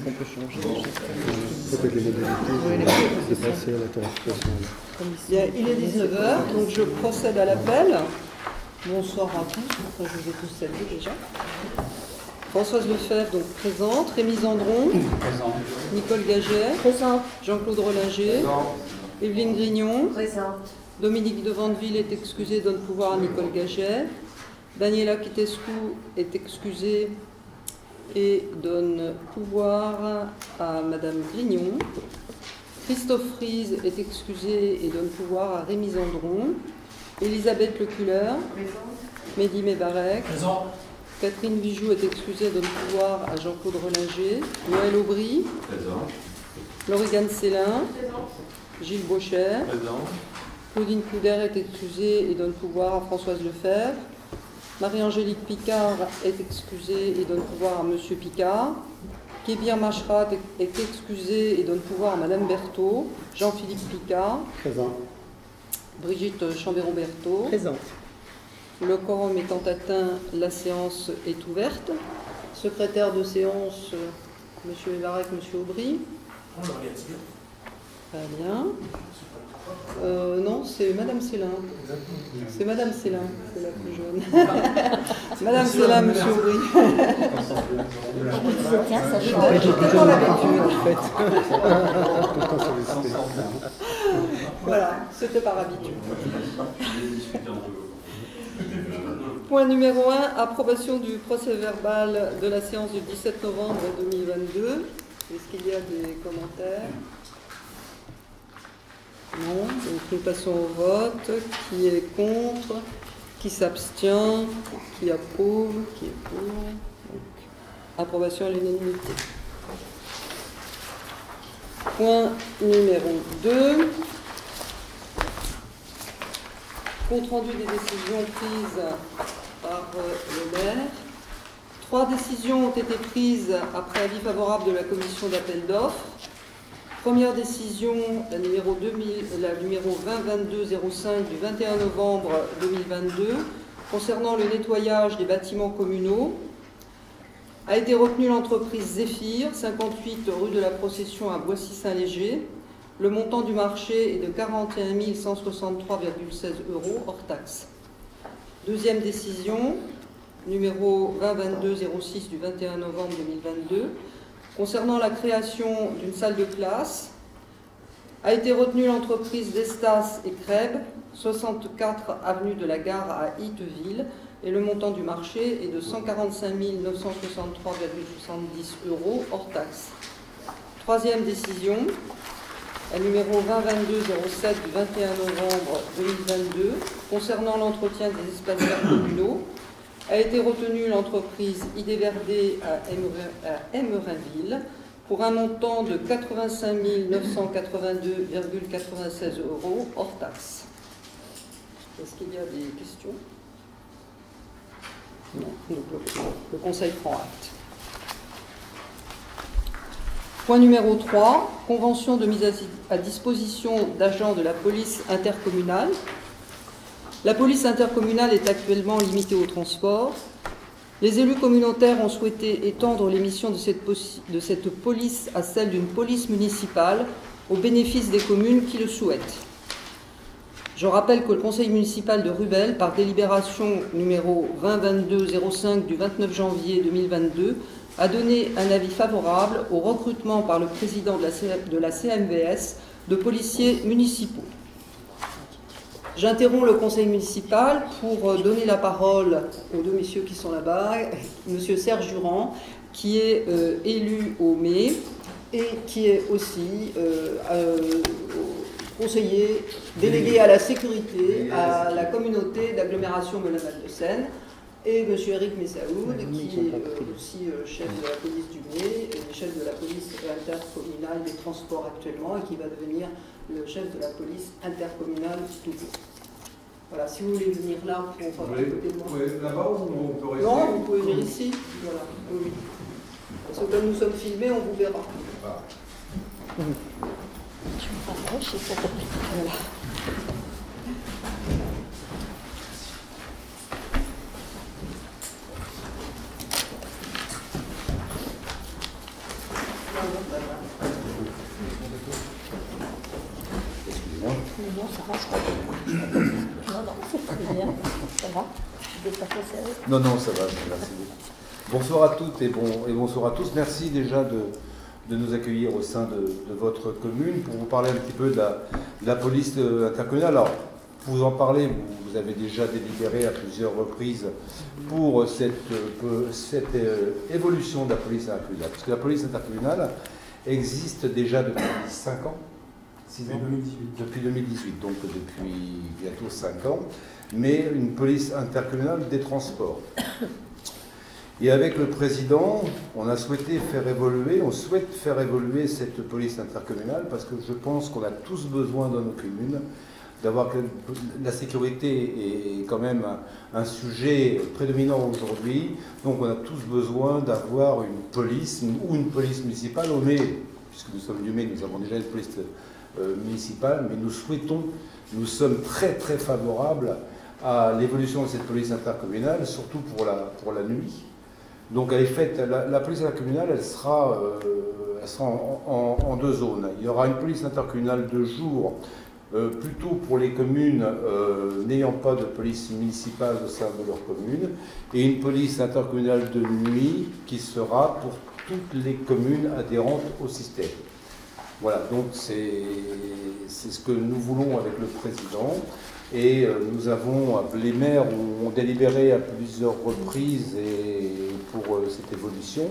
qu'on peut changer. Peut-être les modalités de passer à la tarification. Bien, il est 19h, donc je procède à l'appel. Bonsoir à tous, enfin, je vous ai tous salués déjà. Françoise Lefebvre, donc présente. Rémi Zandron. Présent. Nicole Gaget. Présente. Jean-Claude Rollinger. Présent. Evelyne Grignon. Présente. Dominique de Vandeville est excusée, donne pouvoir à Nicole Gaget. Daniela Kitescu est excusée et donne pouvoir à Madame Grignon. Christophe Fries est excusé et donne pouvoir à Rémi Zandron. Elisabeth Leculer. Mehdi Mebarek. Présent. Catherine Vijoux est excusée et donne pouvoir à Jean-Claude Rollinger. Noël Aubry. Présent. Laurigane Célin. Gilles Baucher. Présent. Claudine Couder est excusée et donne pouvoir à Françoise Lefebvre. Marie-Angélique Picard est excusée et donne pouvoir à Monsieur Picard. Kébir Machrat est excusée et donne pouvoir à Madame Berthaud. Jean-Philippe Picard. Présent. Brigitte Chambéron-Berthaud. Présente. Le quorum étant atteint, la séance est ouverte. Secrétaire de séance, Monsieur Mebarek, Monsieur Aubry. On l'organise. Très bien. Non, c'est Madame Célin. C'est Madame Célin, c'est la plus jeune. Madame Célin, Monsieur Aubry. Tiens, ça J'ai change. toujours l'habitude, en fait. Voilà, c'était par habitude. Point numéro 1, approbation du procès-verbal de la séance du 17 novembre 2022. Est-ce qu'il y a des commentaires? Non, donc nous passons au vote. Qui est contre? Qui s'abstient? Qui approuve? Qui est pour? Donc, approbation à l'unanimité. Point numéro 2. Compte rendu des décisions prises par le maire. 3 décisions ont été prises après avis favorable de la commission d'appel d'offres. Première décision, la numéro 2022-05 du 21 novembre 2022, concernant le nettoyage des bâtiments communaux. A été retenue l'entreprise Zéphyr, 58 rue de la Procession à Boissy-Saint-Léger. Le montant du marché est de 41 163,16 € hors taxe. Deuxième décision, numéro 2022-06 du 21 novembre 2022, concernant la création d'une salle de classe. A été retenue l'entreprise Destas et Crèbe, 64 avenue de la Gare à Itteville, et le montant du marché est de 145 963,70 € hors taxe. Troisième décision, la numéro 2022-07 du 21 novembre 2022, concernant l'entretien des espaces verts communaux, a été retenue l'entreprise Idéverdé à Emerinville pour un montant de 85 982,96 € hors taxe. Est-ce qu'il y a des questions? Non. Donc le Conseil prend acte. Point numéro 3, convention de mise à disposition d'agents de la police intercommunale. La police intercommunale est actuellement limitée au transport. Les élus communautaires ont souhaité étendre les missions de cette police à celle d'une police municipale au bénéfice des communes qui le souhaitent. Je rappelle que le conseil municipal de Rubel, par délibération numéro 2022-05 du 29 janvier 2022, a donné un avis favorable au recrutement par le président de la CMVS de policiers municipaux. J'interromps le conseil municipal pour donner la parole aux deux messieurs qui sont là-bas. Monsieur Serge Durand, qui est élu au mai et qui est aussi conseiller délégué à la sécurité à la communauté d'agglomération Melun-Val-de-Seine, et monsieur Eric Messaoud, qui est aussi chef de la police du Mai, chef de la police intercommunale des transports actuellement, et qui va devenir le chef de la police intercommunale tout court. Voilà, si vous voulez venir là pour à côté de moi. Oui, là-bas ou on peut rester? Non, vous pouvez venir ici. Voilà, oui. Parce que comme nous sommes filmés, on vous verra. Ah. Je me rapproche et ça te plaît. Voilà. Mais bon, ça va, je crois. Non, non, c'est très bien. Ça va? Vous n'êtes pas trop sérieux? Non, non, ça va, merci beaucoup. Bonsoir à toutes et bonsoir à tous. Merci déjà de nous accueillir au sein de votre commune pour vous parler un petit peu de la police intercommunale. Alors, pour vous en parler, vous avez déjà délibéré à plusieurs reprises pour cette évolution de la police intercommunale. Parce que la police intercommunale existe déjà depuis 5 ans. 6 ans 2018. Depuis 2018, donc depuis bientôt 5 ans, mais une police intercommunale des transports. Et avec le président, on souhaite faire évoluer cette police intercommunale parce que je pense qu'on a tous besoin dans nos communes d'avoir la sécurité est quand même un sujet prédominant aujourd'hui. Donc on a tous besoin d'avoir une police ou une police municipale. Puisque nous sommes du Mai, nous avons déjà une police municipale, mais nous sommes très très favorables à l'évolution de cette police intercommunale, surtout pour la nuit. Donc elle est faite, la police intercommunale, elle sera en 2 zones. Il y aura une police intercommunale de jour, plutôt pour les communes n'ayant pas de police municipale au sein de leur commune, et une police intercommunale de nuit qui sera pour toutes les communes adhérentes au système. Voilà, donc c'est ce que nous voulons avec le président. Et les maires ont délibéré à plusieurs reprises pour cette évolution.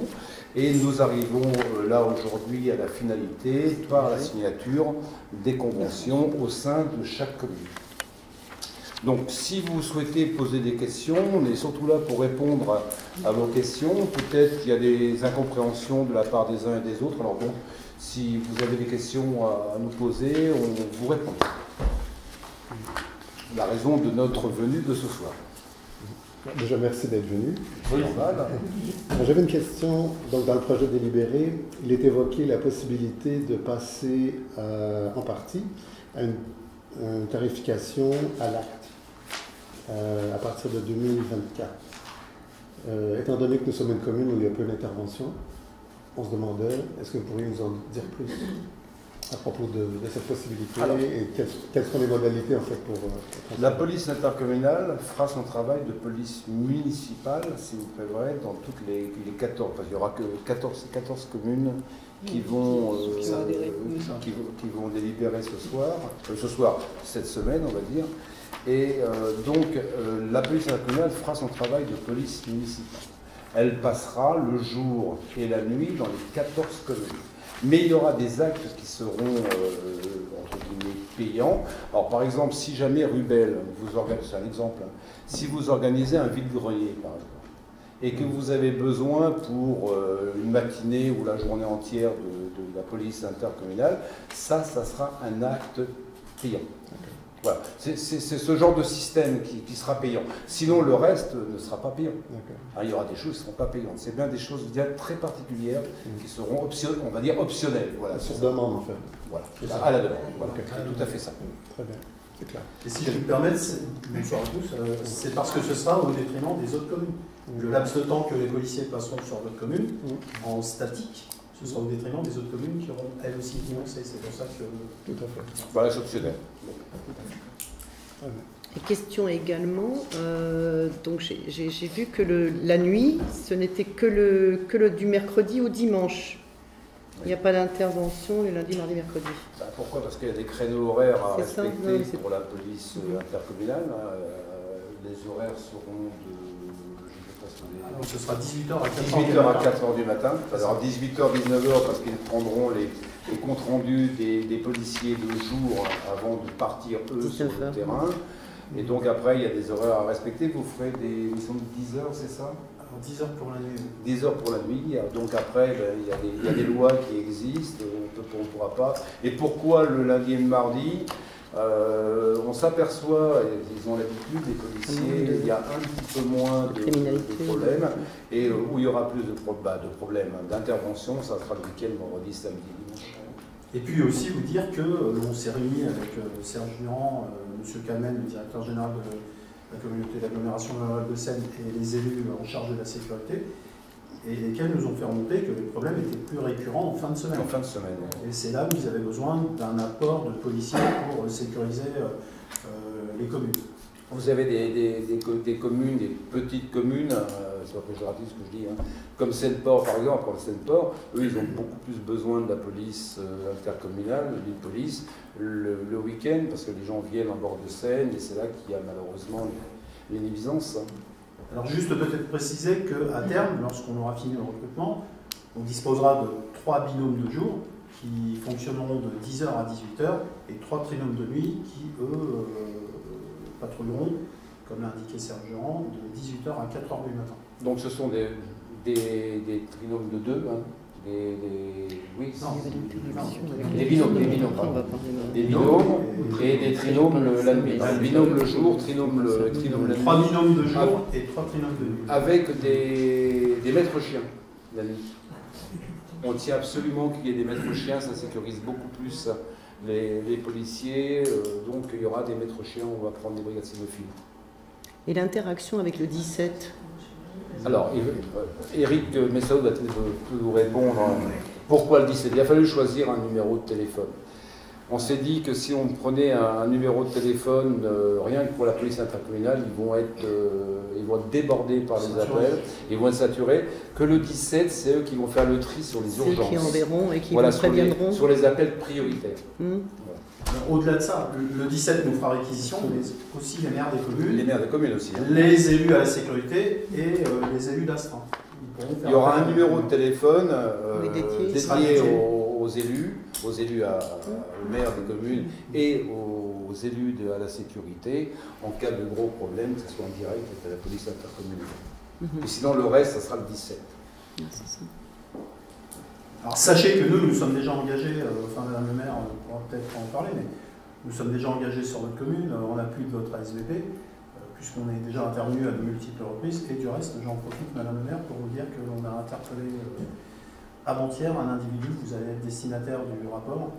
Et nous arrivons là aujourd'hui à la finalité par la signature des conventions au sein de chaque commune. Donc si vous souhaitez poser des questions, on est surtout là pour répondre à vos questions. Peut-être qu'il y a des incompréhensions de la part des uns et des autres. Alors bon, si vous avez des questions à nous poser, on vous répond. La raison de notre venue de ce soir. Déjà, merci d'être venu. Oui. J'avais une question. Donc, dans le projet délibéré, il est évoqué la possibilité de passer en partie à une tarification à l'acte à partir de 2024. Étant donné que nous sommes une commune où il y a peu d'intervention, on se demandait, est-ce que vous pourriez nous en dire plus à propos de cette possibilité? Alors, et quelles sont les modalités en fait pour la police intercommunale fera son travail de police municipale, si vous préférez, dans toutes les 14, parce qu'il n'y aura que 14 communes qui vont délibérer cette semaine, on va dire. Et donc, la police intercommunale fera son travail de police municipale. Elle passera le jour et la nuit dans les 14 communes. Mais il y aura des actes qui seront, entre guillemets, payants. Alors, par exemple, si jamais Rubel, c'est un exemple, si vous organisez un vide-grenier, par exemple, et que vous avez besoin pour une matinée ou la journée entière de la police intercommunale, ça sera un acte payant. Voilà. C'est ce genre de système qui sera payant. Sinon, le reste ne sera pas payant. Alors, il y aura des choses qui ne seront pas payantes. C'est bien des choses très particulières qui seront on va dire optionnelles. Voilà, sur demande, en fait. Voilà, à la demande. Voilà. C'est tout à fait ça. Très bien, c'est clair. Et si je me permets, bonsoir à tous, c'est parce que ce sera au détriment des autres communes. Le laps de temps que les policiers passeront sur votre commune, en statique, ce sera au détriment des autres communes qui auront elles aussi financé. C'est pour ça que... Tout à fait. Voilà, c'est optionnel. Et question également, donc j'ai vu que la nuit, ce n'était que le du mercredi au dimanche. Il n'y a pas d'intervention les lundis, mardis, mercredis. Pourquoi? Parce qu'il y a des créneaux horaires à respecter ça, pour la police intercommunale. Les horaires seront de... Alors, ce sera 18h à 4h du matin. Alors 18h, 19h, parce qu'ils prendront les comptes rendus des policiers de jour avant de partir, eux, sur le terrain. Et donc après, il y a des horaires à respecter. Vous ferez des missions de 10 heures, c'est ça? Alors 10 heures pour la nuit. 10 heures pour la nuit. Donc après, il y a des lois qui existent, on ne pourra pas. Et pourquoi le lundi et le mardi? On s'aperçoit, ils ont l'habitude, les policiers, il y a un petit peu moins de problèmes, et où il y aura plus de problèmes d'intervention, ça sera le week-end, vendredi, samedi, dimanche. Et puis aussi vous dire que l'on s'est réuni avec Serge Durand, M. Kamen, le directeur général de la communauté d'agglomération de la Val-de-Seine, et les élus en charge de la sécurité, et lesquels nous ont fait remonter que les problèmes étaient plus récurrents en fin de semaine. En fin de semaine. Et c'est là où ils avaient besoin d'un apport de policiers pour sécuriser les communes. Vous avez des communes, des petites communes, c'est pas péjoratif ce que je dis, hein, comme Seine-Port par exemple. Seine-Port, eux, ils ont beaucoup plus besoin de la police intercommunale, d'une police, le week-end, parce que les gens viennent en bord de Seine, et c'est là qu'il y a malheureusement les nuisances. Alors juste peut-être préciser qu'à terme, lorsqu'on aura fini le recrutement, on disposera de 3 binômes de jour qui fonctionneront de 10h à 18h et 3 trinômes de nuit qui, eux, patrouilleront, comme l'a indiqué Serge Durand, de 18h à 4h du matin. Donc ce sont des trinômes de 2, hein, oui, des binômes, des binômes et des trinômes la nuit. Un binôme le jour, trinôme la nuit. 3 binômes de jour et 3 trinômes de nuit. Avec des maîtres chiens la nuit. On tient absolument qu'il y ait des maîtres chiens, ça sécurise beaucoup plus les policiers, donc il y aura des maîtres chiens, on va prendre des brigades cynophiles. Et l'interaction avec le 17? Alors, Eric Messaoud va vous répondre pourquoi le 17. Il a fallu choisir un numéro de téléphone. On s'est dit que si on prenait un numéro de téléphone, rien que pour la police intercommunale, ils vont être débordés par les appels, ils vont être saturés. Que le 17, c'est eux qui vont faire le tri sur les urgences. C'est eux qui enverront et qui voilà, vous préviendront. sur les appels prioritaires. Voilà. Au-delà de ça, le 17 nous fera réquisition, mais aussi les maires des communes. Les maires des communes aussi. Hein. Les élus à la sécurité et les élus d'astreinte. Il y aura un numéro de téléphone dédié aux élus, aux maires des communes et aux élus à la sécurité, en cas de gros problèmes, que ce soit en direct avec la police intercommunale. Et sinon, le reste, ça sera le 17. Alors sachez que nous sommes déjà engagés, Madame le maire pourra peut-être en parler, mais nous sommes déjà engagés sur notre commune, en appui de votre ASVP, puisqu'on est déjà intervenu à de multiples reprises, et du reste, j'en profite, Madame le maire, pour vous dire que l'on a interpellé avant-hier un individu, vous allez être destinataire du rapport,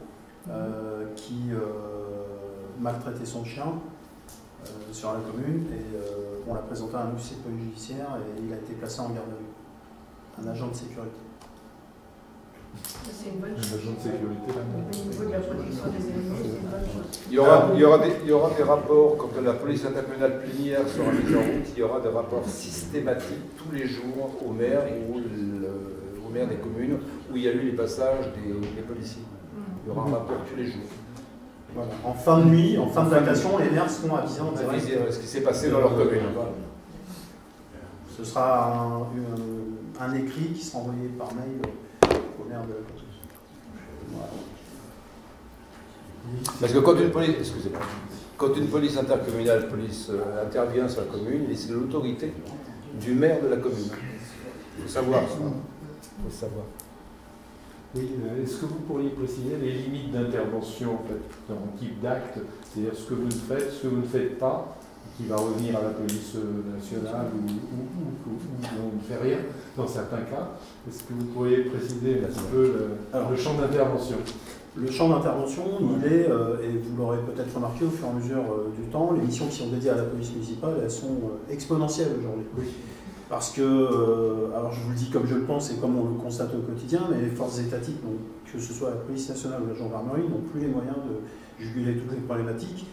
qui maltraitait son chien sur la commune, et on l'a présenté à un officier de police judiciaire, et il a été placé en garde à vue. Un agent de sécurité. C'est une bonne chose. Un agent de sécurité. Au niveau de la protection des animaux, c'est une bonne chose. Il y aura des rapports, quand la police intercommunale plénière sera mise en route, il y aura des rapports systématiques tous les jours au maire ou au maire des communes où il y a eu les passages des policiers. Il y aura un rapport tous les jours. Voilà. En fin de nuit, en fin de vacation, les maires seront avisés en direct. Ce qui s'est passé dans leur commune. Voilà. Ce sera un écrit qui sera envoyé par mail au maire de la commune. Voilà. Parce que quand une police intercommunale intervient sur la commune, c'est l'autorité du maire de la commune. Il faut savoir ça. Il faut savoir. Oui, est-ce que vous pourriez préciser les limites d'intervention en fait, dans le type d'acte, c'est-à-dire ce que vous faites, ce que vous ne faites pas, qui va revenir à la police nationale ou on ne fait rien dans certains cas. Est-ce que vous pourriez préciser un petit peu le champ d'intervention? Le champ d'intervention, il est, et vous l'aurez peut-être remarqué au fur et à mesure du temps, les missions qui sont dédiées à la police municipale, elles sont exponentielles aujourd'hui. Oui. Parce que, alors je vous le dis comme je le pense et comme on le constate au quotidien, mais les forces étatiques, donc, que ce soit la police nationale ou la gendarmerie, n'ont plus les moyens de juguler toutes les problématiques.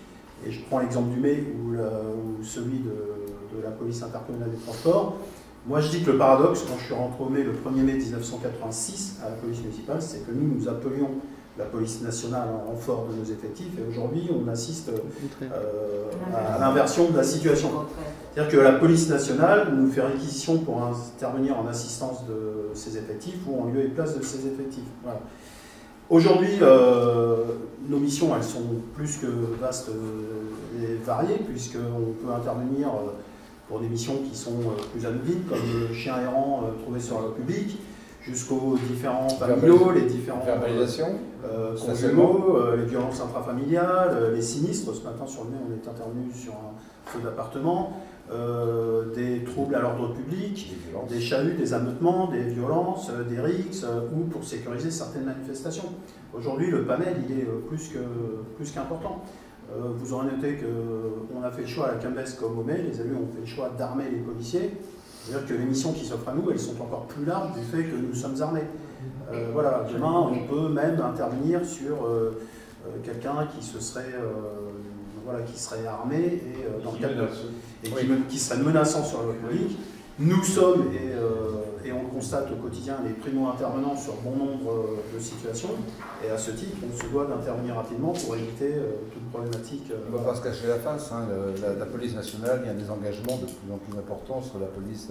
Et je prends l'exemple du mai ou celui de la police intercommunale des transports. Moi je dis que le paradoxe, quand je suis rentré au mai le 1er mai 1986 à la police municipale, c'est que nous appelions la police nationale en renfort de nos effectifs, et aujourd'hui on assiste à l'inversion de la situation. C'est-à-dire que la police nationale nous fait réquisition pour intervenir en assistance de ses effectifs ou en lieu et place de ses effectifs. Voilà. Aujourd'hui, nos missions elles sont plus que vastes et variées, puisqu'on peut intervenir pour des missions qui sont plus anodines, comme le chien errant trouvé sur la voie publique, jusqu'aux différents familiaux, les différents conjugaux, les violences intrafamiliales, les sinistres. Ce matin sur le Mai, on est intervenu sur un feu d'appartement, des troubles à l'ordre public, des chahuts, des ameutements, des violences, des rixes, ou pour sécuriser certaines manifestations. Aujourd'hui, le panel, il est plus qu'important. Vous aurez noté qu'on a fait le choix à la Cambès comme au Mai, les élus ont fait le choix d'armer les policiers. C'est-à-dire que les missions qui s'offrent à nous, elles sont encore plus larges du fait que nous sommes armés. Voilà, demain, on peut même intervenir sur quelqu'un qui se serait, voilà, qui serait armé et, dans le cadre qui serait menaçant sur le public. Nous sommes, et on le constate au quotidien, les primo-intervenants sur bon nombre de situations, et à ce titre, on se doit d'intervenir rapidement pour éviter toute problématique. On ne va pas se cacher la face, hein. La police nationale, il y a des engagements de plus en plus importants sur la police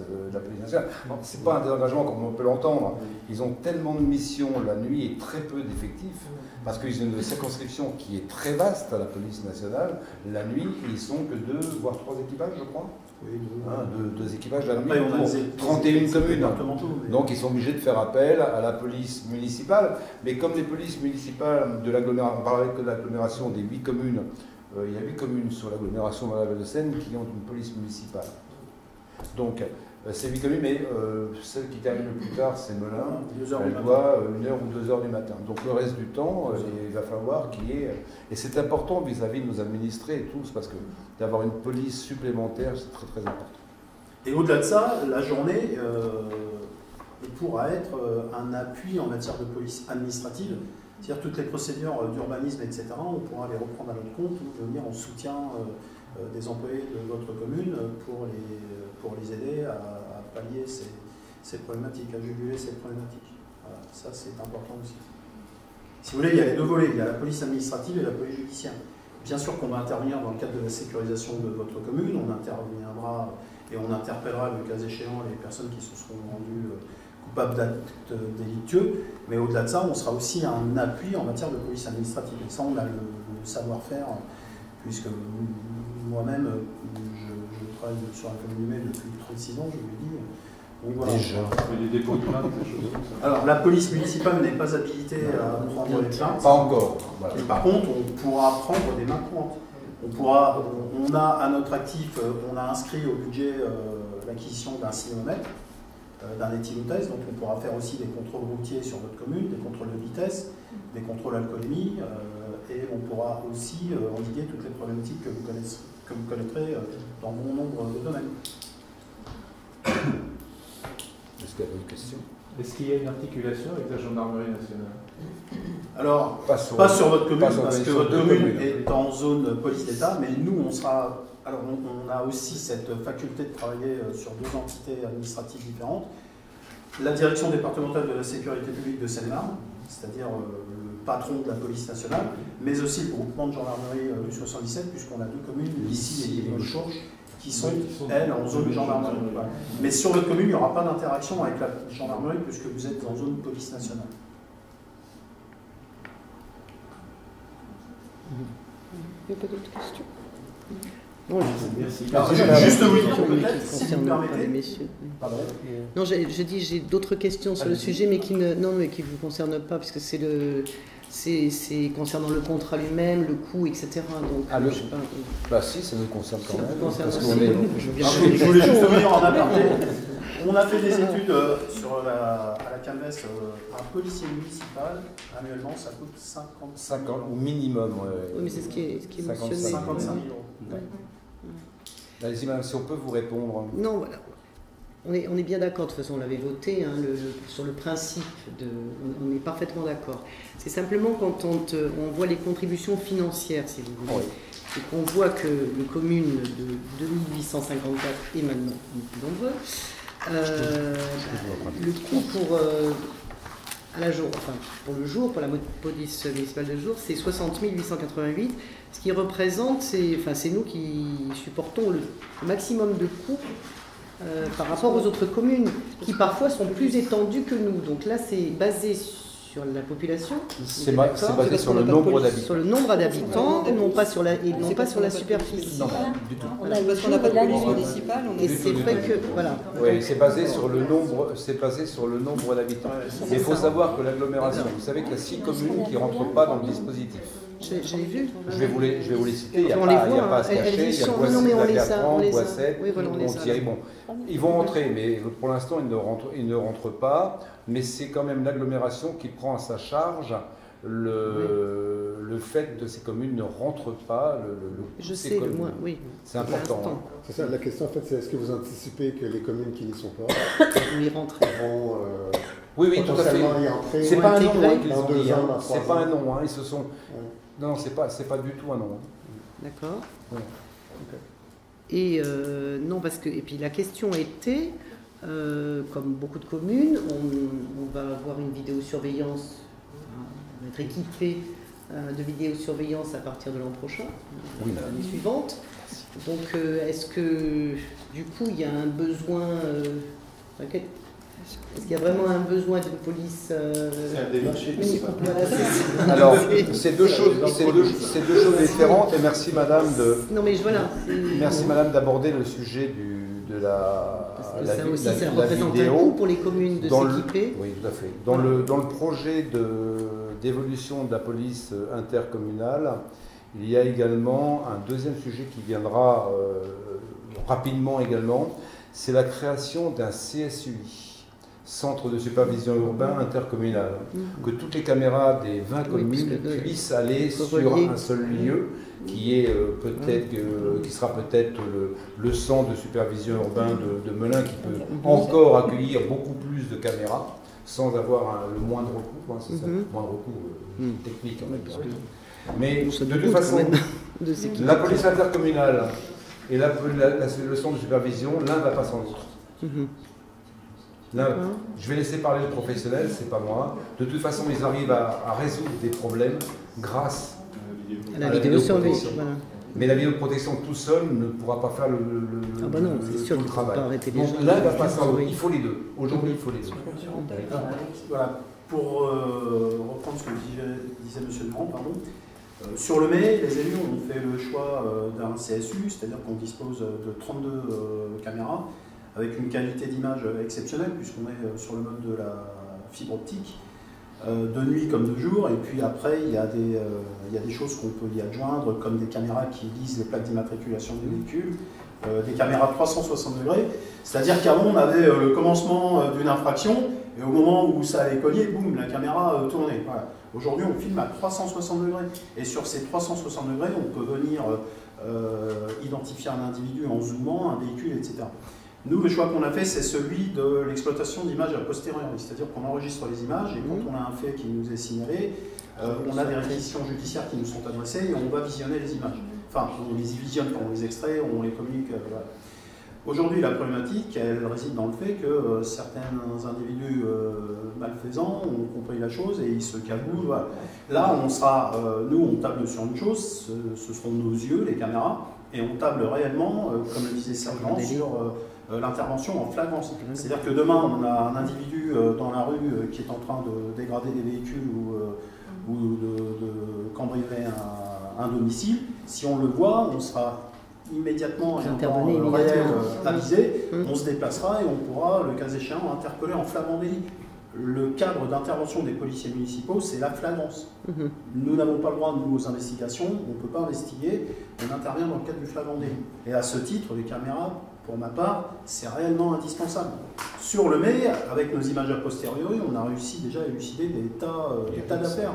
nationale. Ce n'est pas un désengagement comme on peut l'entendre. Ils ont tellement de missions la nuit et très peu d'effectifs, parce qu'ils ont une circonscription qui est très vaste à la police nationale. La nuit, ils sont que 2, voire 3 équipages, je crois. Oui, deux équipages à la nuit on a pour 31 communes. Donc ils sont obligés de faire appel à la police municipale. Mais comme les polices municipales de l'agglomération, on parlait que de l'agglomération des 8 communes, il y a 8 communes sur l'agglomération de la Val-de-Seine qui ont une police municipale. Donc c'est 8 communes, mais celle qui termine le plus tard, c'est Melun. Elle doit 1h ou 2h du matin. Donc le reste du temps, il va falloir qu'il y ait... Et c'est important vis-à-vis de nos administrés et tous, parce que d'avoir une police supplémentaire, c'est très très important. Et au-delà de ça, la journée pourra être un appui en matière de police administrative. C'est-à-dire toutes les procédures d'urbanisme, etc., on pourra les reprendre à notre compte ou venir en soutien des employés de votre commune pour les aider à pallier ces problématiques, à juguler ces problématiques. Voilà, ça c'est important aussi. Si vous voulez, il y a les deux volets, il y a la police administrative et la police judiciaire. Bien sûr qu'on va intervenir dans le cadre de la sécurisation de votre commune, on interviendra et on interpellera le cas échéant les personnes qui se seront rendues coupables d'actes délictueux, mais au-delà de ça, on sera aussi un appui en matière de police administrative. Et ça, on a le savoir-faire, puisque moi-même, je travaille sur la commune du Mai depuis 36 ans, je vous l'ai dit. Donc, voilà. Déjà. Des dépôts de plainte, des choses comme ça. Alors, la police municipale n'est pas habilitée à prendre les plaintes. Pas encore. Voilà. Mais par contre, on pourra prendre des mains courantes. On a à notre actif, on a inscrit au budget l'acquisition d'un cinomètre, d'un éthylotest, donc on pourra faire aussi des contrôles routiers sur votre commune, des contrôles de vitesse, des contrôles alcoolémie, et on pourra aussi endiguer toutes les problématiques que vous connaîtrez dans bon nombre de domaines. Est-ce qu'il y a d'autres questions? Est-ce qu'il y a une articulation avec la gendarmerie nationale? Alors, pas sur votre commune, parce que votre commune est en zone police d'État, mais nous, on sera... Alors, on a aussi cette faculté de travailler sur 2 entités administratives différentes. La direction départementale de la sécurité publique de Seine-et-Marne, c'est-à-dire le patron de la police nationale, mais aussi le groupement de gendarmerie du 77, puisqu'on a 2 communes, ici et Limoges-Fourches, qui sont, elles, en zone gendarmerie. Mais sur votre commune, il n'y aura pas d'interaction avec la gendarmerie, puisque vous êtes en zone police nationale. Il n'y a pas d'autres questions? Non, merci. Alors, juste vous dire peut-être, si vous me permettez. Pardon. Non, je dis j'ai d'autres questions sur le sujet, mais qui ne vous concernent pas, puisque c'est concernant le contrat lui-même, le coût, etc. Donc, je sais pas. Bah si, ça nous concerne quand même. Je voulais juste vous dire en aparté. On a fait des études à la CAMES, un policier municipal, annuellement, ça coûte 50 au minimum. Oui, mais c'est ce qui est mentionné. 55 000 €. Ouais. Allez-y, madame, si on peut vous répondre. Non, voilà. On est bien d'accord, de toute façon, on l'avait voté, hein, sur le principe, on est parfaitement d'accord. C'est simplement quand on voit les contributions financières, si vous voulez, et qu'on voit que les communes de 2854 est maintenant plus nombreux, le coût pour le jour, pour la police municipale de jour, c'est 60 888, ce qui représente, c'est nous qui supportons le maximum de coûts par rapport aux autres communes, qui parfois sont plus étendues que nous. Donc là, c'est basé sur la population. C'est basé sur le nombre d'habitants. Sur le nombre d'habitants, non pas sur la superficie. Non, du tout. Parce qu'on n'a pas de police municipale. Et c'est vrai que, voilà. Oui, c'est basé sur le nombre d'habitants. Mais il faut savoir que l'agglomération, vous savez qu'il y a 6 communes qui ne rentrent pas dans le dispositif. J'ai vu. Je vais vous les citer, il n'y a pas à se cacher, il y a Boissette, Thierry. Bon, ils vont rentrer, mais pour l'instant ils ne rentrent pas, mais c'est quand même l'agglomération qui prend à sa charge le fait que ces communes ne rentrent pas. Je sais, moi, oui. C'est important. C'est ça, la question en fait, c'est est-ce que vous anticipez que les communes qui n'y sont pas y rentrent vont oui, tout à fait. Y entrer, c'est pas un nom qu'ils dans ont 2 dit. ans, dans 3 C'est pas ans. un nom. Ils se sont. Non, c'est pas du tout un nom. D'accord. Ouais. Et non, parce que, et puis la question était, comme beaucoup de communes, on va avoir une vidéosurveillance, on va être équipé de vidéosurveillance à partir de l'an prochain, l'année suivante. Donc, est-ce que, du coup, il y a un besoin, est-ce qu'il y a vraiment un besoin d'une police Alors, c'est deux choses différentes, et merci madame Non, mais voilà. Merci madame d'aborder le sujet de Parce que ça aussi, ça représente un coût pour les communes de s'équiper. Oui, tout à fait. Dans le projet d'évolution de la police intercommunale, il y a également un deuxième sujet qui viendra rapidement également, c'est la création d'un CSUI, Centre de supervision urbain intercommunal, que toutes les caméras des 20 communes puissent aller sur un seul lieu, qui est qui sera peut-être le centre de supervision urbain de Melun, qui peut encore accueillir beaucoup plus de caméras, sans avoir le moindre recours, c'est ça, moindre recours technique. Mais de toute façon, la police intercommunale et le centre de supervision, l'un va pas sans l'autre. Là, je vais laisser parler le professionnel, c'est pas moi. De toute façon, ils arrivent à résoudre des problèmes grâce à la vidéosurveillance. Voilà. Mais la vidéoprotection tout seul ne pourra pas faire le travail. Donc là, va pas sans l'autre. Il faut les deux. Aujourd'hui, il faut les deux. Voilà. Pour reprendre ce que disait M. Durand, pardon. Sur le mai, les élus ont fait le choix d'un CSU, c'est-à-dire qu'on dispose de 32 caméras, avec une qualité d'image exceptionnelle, puisqu'on est sur le mode de la fibre optique, de nuit comme de jour, et puis après, il y a des choses qu'on peut y adjoindre, comme des caméras qui lisent les plaques d'immatriculation des véhicules, des caméras 360 degrés, c'est-à-dire qu'avant, on avait le commencement d'une infraction, et au moment où ça allait cogner, boum, la caméra tournait. Voilà. Aujourd'hui, on filme à 360 degrés, et sur ces 360 degrés, on peut venir identifier un individu en zoomant, un véhicule, etc. Nous, le choix qu'on a fait, c'est celui de l'exploitation d'images a posteriori, c'est-à-dire qu'on enregistre les images et quand on a un fait qui nous est signalé, on a des réquisitions judiciaires qui nous sont adressées et on va visionner les images. Enfin, on les visionne quand on les extrait, on les communique. Voilà. Aujourd'hui, la problématique, elle réside dans le fait que certains individus malfaisants ont compris la chose et ils se cagoulent. Voilà. Là, on sera, nous, on table sur une chose, ce seront nos yeux, les caméras, et on table réellement, comme le disait Sergent, sur l'intervention en flagrance. C'est-à-dire que demain, on a un individu dans la rue qui est en train de dégrader des véhicules ou de cambrioler un domicile. Si on le voit, on sera immédiatement avisé, on se déplacera et on pourra, le cas échéant, interpeller en flagrant délit. Le cadre d'intervention des policiers municipaux, c'est la flagrance. Nous n'avons pas le droit, nous, aux investigations, on ne peut pas investiguer, on intervient dans le cadre du flagrant délit. Et à ce titre, les caméras, pour ma part, c'est réellement indispensable. Sur le mai, avec nos images a posteriori, on a réussi déjà à élucider des tas d'affaires.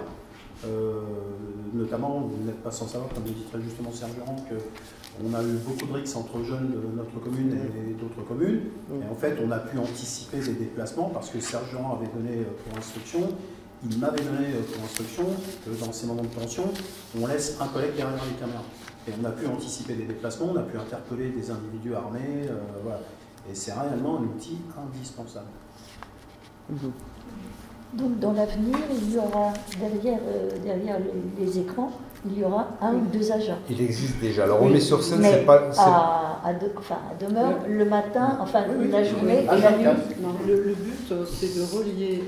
Notamment, vous n'êtes pas sans savoir, comme le dit très justement Serge Durand, qu'on a eu beaucoup de rixes entre jeunes de notre commune et d'autres communes. Et en fait, on a pu anticiper des déplacements parce que Serge Durand avait donné pour instruction, il m'avait donné pour instruction que dans ces moments de tension, on laisse un collègue derrière les caméras. Et on a pu anticiper des déplacements, on a pu interpeller des individus armés, voilà. Et c'est réellement un outil indispensable. Donc dans l'avenir, il y aura derrière les écrans, il y aura un ou deux agents. Il existe déjà. Alors on met sur scène, c'est pas... À demeure, le matin, enfin la journée et la nuit. Le but, c'est de relier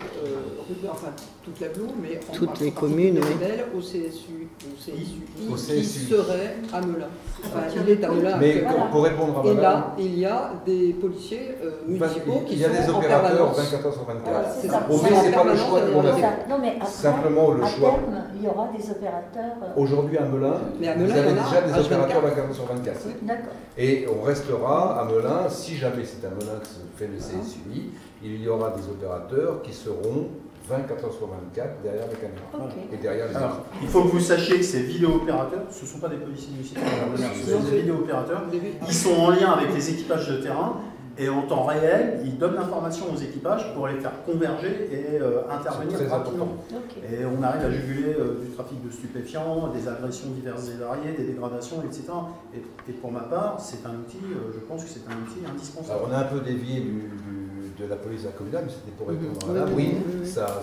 toute l'agglo, mais toutes les communes, au CSU, qui serait à Melun. Enfin, il est à Melun. Mais pour répondre à Melun, et là, il y a des policiers municipaux qui sont en permanence. Il y a des opérateurs 24 sur 24. C'est ça. Mais c'est pas le choix qu'on a fait. Non, mais après, simplement le choix. Terme, il y aura des opérateurs. Aujourd'hui à Melun, vous avez déjà des opérateurs 24 sur 24. D'accord. Et on restera à Melun, si jamais c'est à Melun que se fait le CSUI, il y aura des opérateurs qui seront 24 sur 24 derrière les caméras. Et derrière les Alors, il faut que vous sachiez que ces vidéo-opérateurs, ce ne sont pas des policiers municipaux, ce sont des vidéo-opérateurs. Ils sont en lien avec les équipages de terrain Et en temps réel, il donne l'information aux équipages pour les faire converger et intervenir rapidement. Okay. Et on arrive à juguler du trafic de stupéfiants, des agressions diverses et variées, des dégradations, etc. Et pour ma part, c'est un outil, je pense que c'est un outil indispensable. Alors on a un peu dévié de la police communale, mais c'était pour répondre à Madame. Oui, ça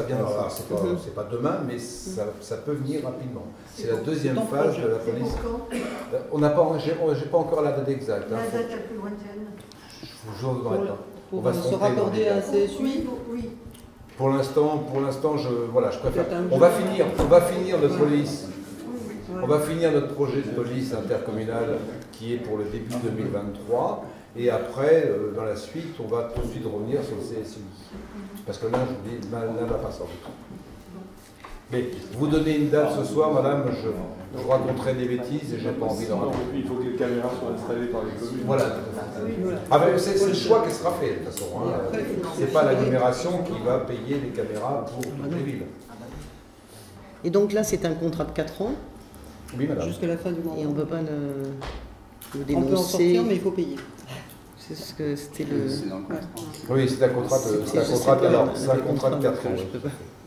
viendra. C'est pas demain, mais ça peut venir rapidement. C'est la deuxième phase de la police. On n'a pas, j'ai pas encore la date exacte. La date la plus lointaine. Je vous donnerai pas. On va se raccorder à un CSUI. Oui. Pour l'instant, je préfère. On va finir notre police. On va finir notre projet de police intercommunale qui est pour le début 2023. Et après, dans la suite, on va tout de suite revenir sur le CSUI. Parce que là, je vous dis, là, on va pas sortir. Mais vous donnez une date ce soir, madame, je raconterai des bêtises et je n'ai pas envie d'en raconter. Il faut que les caméras soient installées par les communes. Voilà. Ah ben, c'est le choix qui sera fait, de toute façon. Hein. C'est pas l'agglomération qui va payer les caméras pour toutes les villes. Et donc là, c'est un contrat de 4 ans. Oui, madame. Jusqu'à la fin du mois. Et on ne peut pas le dénoncer. On peut en sortir, mais il faut payer. C'est ce que c'était le. C'est dans le contrat. Oui, c'est un contrat de 4 ans.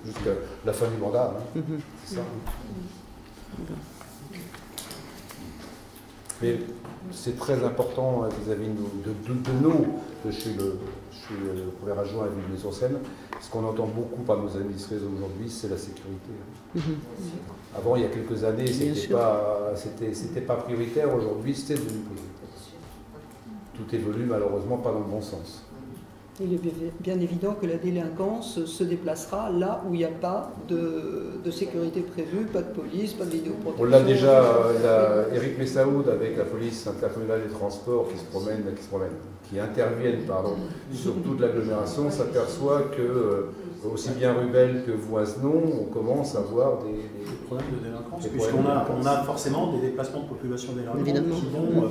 Jusqu'à la fin du mandat. Hein. C'est ça. Mais c'est très important vis-à-vis de nous, je suis le premier adjoint à Villeneuve-sur-Seine. Ce qu'on entend beaucoup par nos administrés aujourd'hui, c'est la sécurité. Avant, il y a quelques années, c'était pas prioritaire. Aujourd'hui, c'est devenu prioritaire. Tout évolue malheureusement pas dans le bon sens. Il est bien évident que la délinquance se déplacera là où il n'y a pas de sécurité prévue, pas de police, pas de vidéoprotection. On l'a déjà, Éric Messaoud avec la police intercommunale des transports qui interviennent sur toute l'agglomération, s'aperçoit que aussi bien Rubel que Voisenon, on commence à voir des problèmes de délinquance, puisqu'on a forcément des déplacements de population délinquante qui vont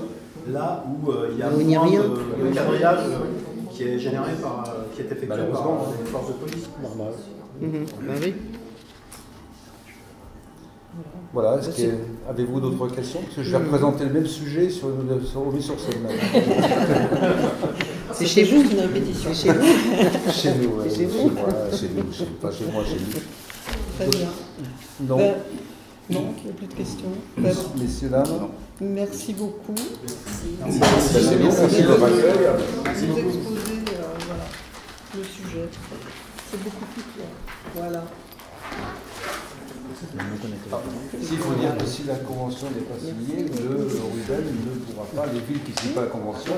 là où il y a moins de quadrillage qui est généré qui est effectué par les forces de police. Normal. Bah oui. Voilà, avez-vous d'autres questions? Parce que je vais représenter le même sujet sur scène. C'est chez vous une répétition. C'est chez vous. Chez nous, C'est chez vous. Chez moi, chez nous. Très bien. Non. Non, il n'y a plus de questions. Messieurs, dames. Merci beaucoup. Merci de votre accueil. Merci de vous exposer le sujet. C'est beaucoup plus clair. Voilà. S'il faut dire que si la convention n'est pas signée, le Rubel ne pourra pas, les villes qui ne signent pas la convention.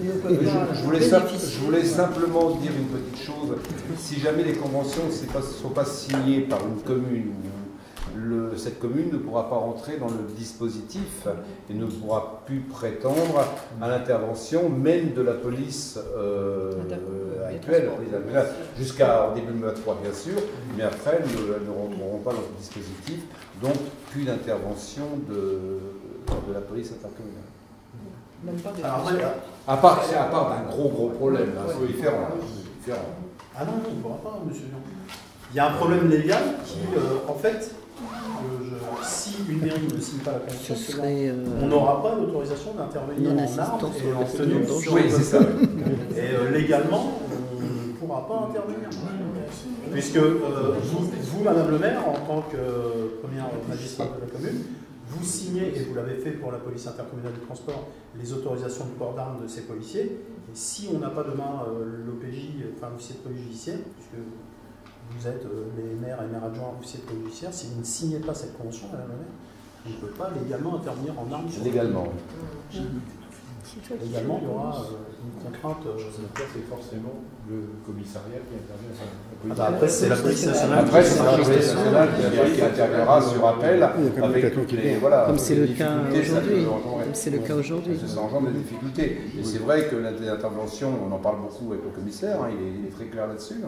Je voulais simplement dire une petite chose. Si jamais les conventions ne sont pas signées par une commune, cette commune ne pourra pas rentrer dans le dispositif et ne pourra plus prétendre à l'intervention même de la police actuelle, jusqu'à début 2023 bien sûr, mais après elles ne rentreront pas dans le dispositif, donc plus d'intervention de la police intercommunale. À part d'un gros problème, c'est différent. Ah non, il ne pourra pas, monsieur Jean. Il y a un problème légal qui, en fait, si une mairie ne signe pas la convention, on n'aura pas l'autorisation d'intervenir en armes et en tenue sur oui, c'est ça. Et légalement, on ne pourra pas intervenir. Puisque vous, Madame le maire, en tant que première magistrate de la commune, vous signez, et vous l'avez fait pour la police intercommunale du transport, les autorisations de port d'armes de ces policiers. Et si on n'a pas demain l'OPJ, enfin l'officier de police judiciaire, puisque vous êtes les maires et maires adjoints officiers de police judiciaire, si vous ne signez pas cette convention, Madame la maire, on ne peut pas légalement intervenir en armes. Légalement. Légalement, il y aura une contrainte. C'est forcément le commissariat qui intervient. Après, c'est la police nationale. Après, c'est la police nationale qui interviendra sur appel avec toutes les. Voilà, comme c'est le cas aujourd'hui. C'est le cas aujourd'hui. Ça engendre des difficultés. Et c'est vrai que l'intervention, on en parle beaucoup avec le commissaire, il est très clair là-dessus.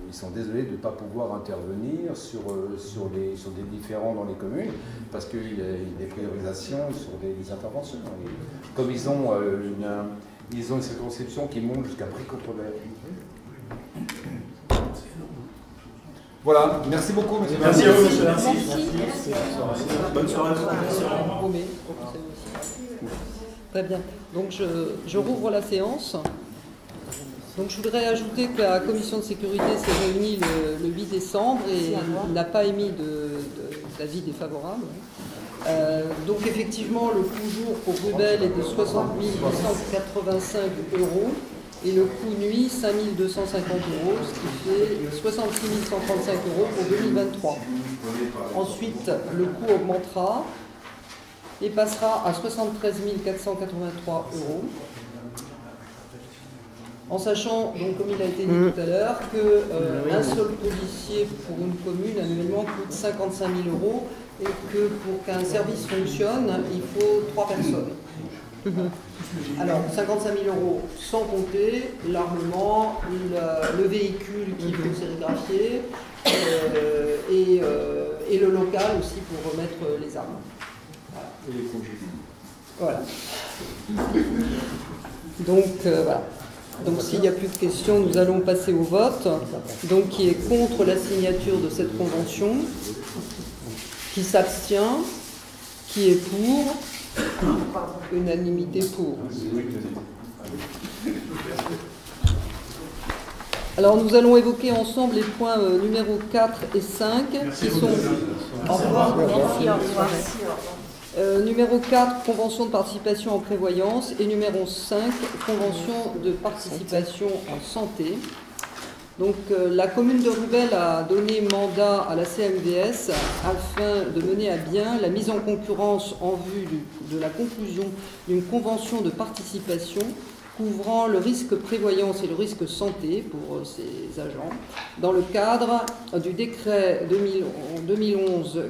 Ils sont désolés de ne pas pouvoir intervenir sur des différends dans les communes parce qu'il y a des priorisations sur des interventions. Et comme ils ont une circonscription qui monte jusqu'à Brie-Contrebert. Voilà, merci beaucoup, monsieur. Merci à vous, monsieur. Merci. Bonne soirée à vous. Très bien. Donc je rouvre la séance. Donc je voudrais ajouter que la commission de sécurité s'est réunie le 8 décembre et n'a pas émis d'avis défavorable. Donc effectivement, le coût jour pour Rubel est de 60 885 € et le coût nuit 5 250 €, ce qui fait 66 135 € pour 2023. Ensuite, le coût augmentera et passera à 73 483 €. En sachant, donc, comme il a été dit tout à l'heure, qu'un seul policier pour une commune annuellement coûte 55 000 € et que pour qu'un service fonctionne, il faut 3 personnes. Alors, 55 000 € sans compter l'armement, le véhicule qu'il faut sérigraphier et le local aussi pour remettre les armes. Voilà. Et les congés. Voilà. Donc, voilà. Donc s'il n'y a plus de questions, nous allons passer au vote. Donc qui est contre la signature de cette convention, qui s'abstient, qui est pour, unanimité pour. Alors nous allons évoquer ensemble les points numéro 4 et 5 qui sont... Au revoir. Merci, au revoir. Numéro 4, convention de participation en prévoyance. Et numéro 5, convention de participation en santé. Donc la commune de Rubel a donné mandat à la CMVS afin de mener à bien la mise en concurrence en vue de la conclusion d'une convention de participation couvrant le risque prévoyance et le risque santé pour ces agents, dans le cadre du décret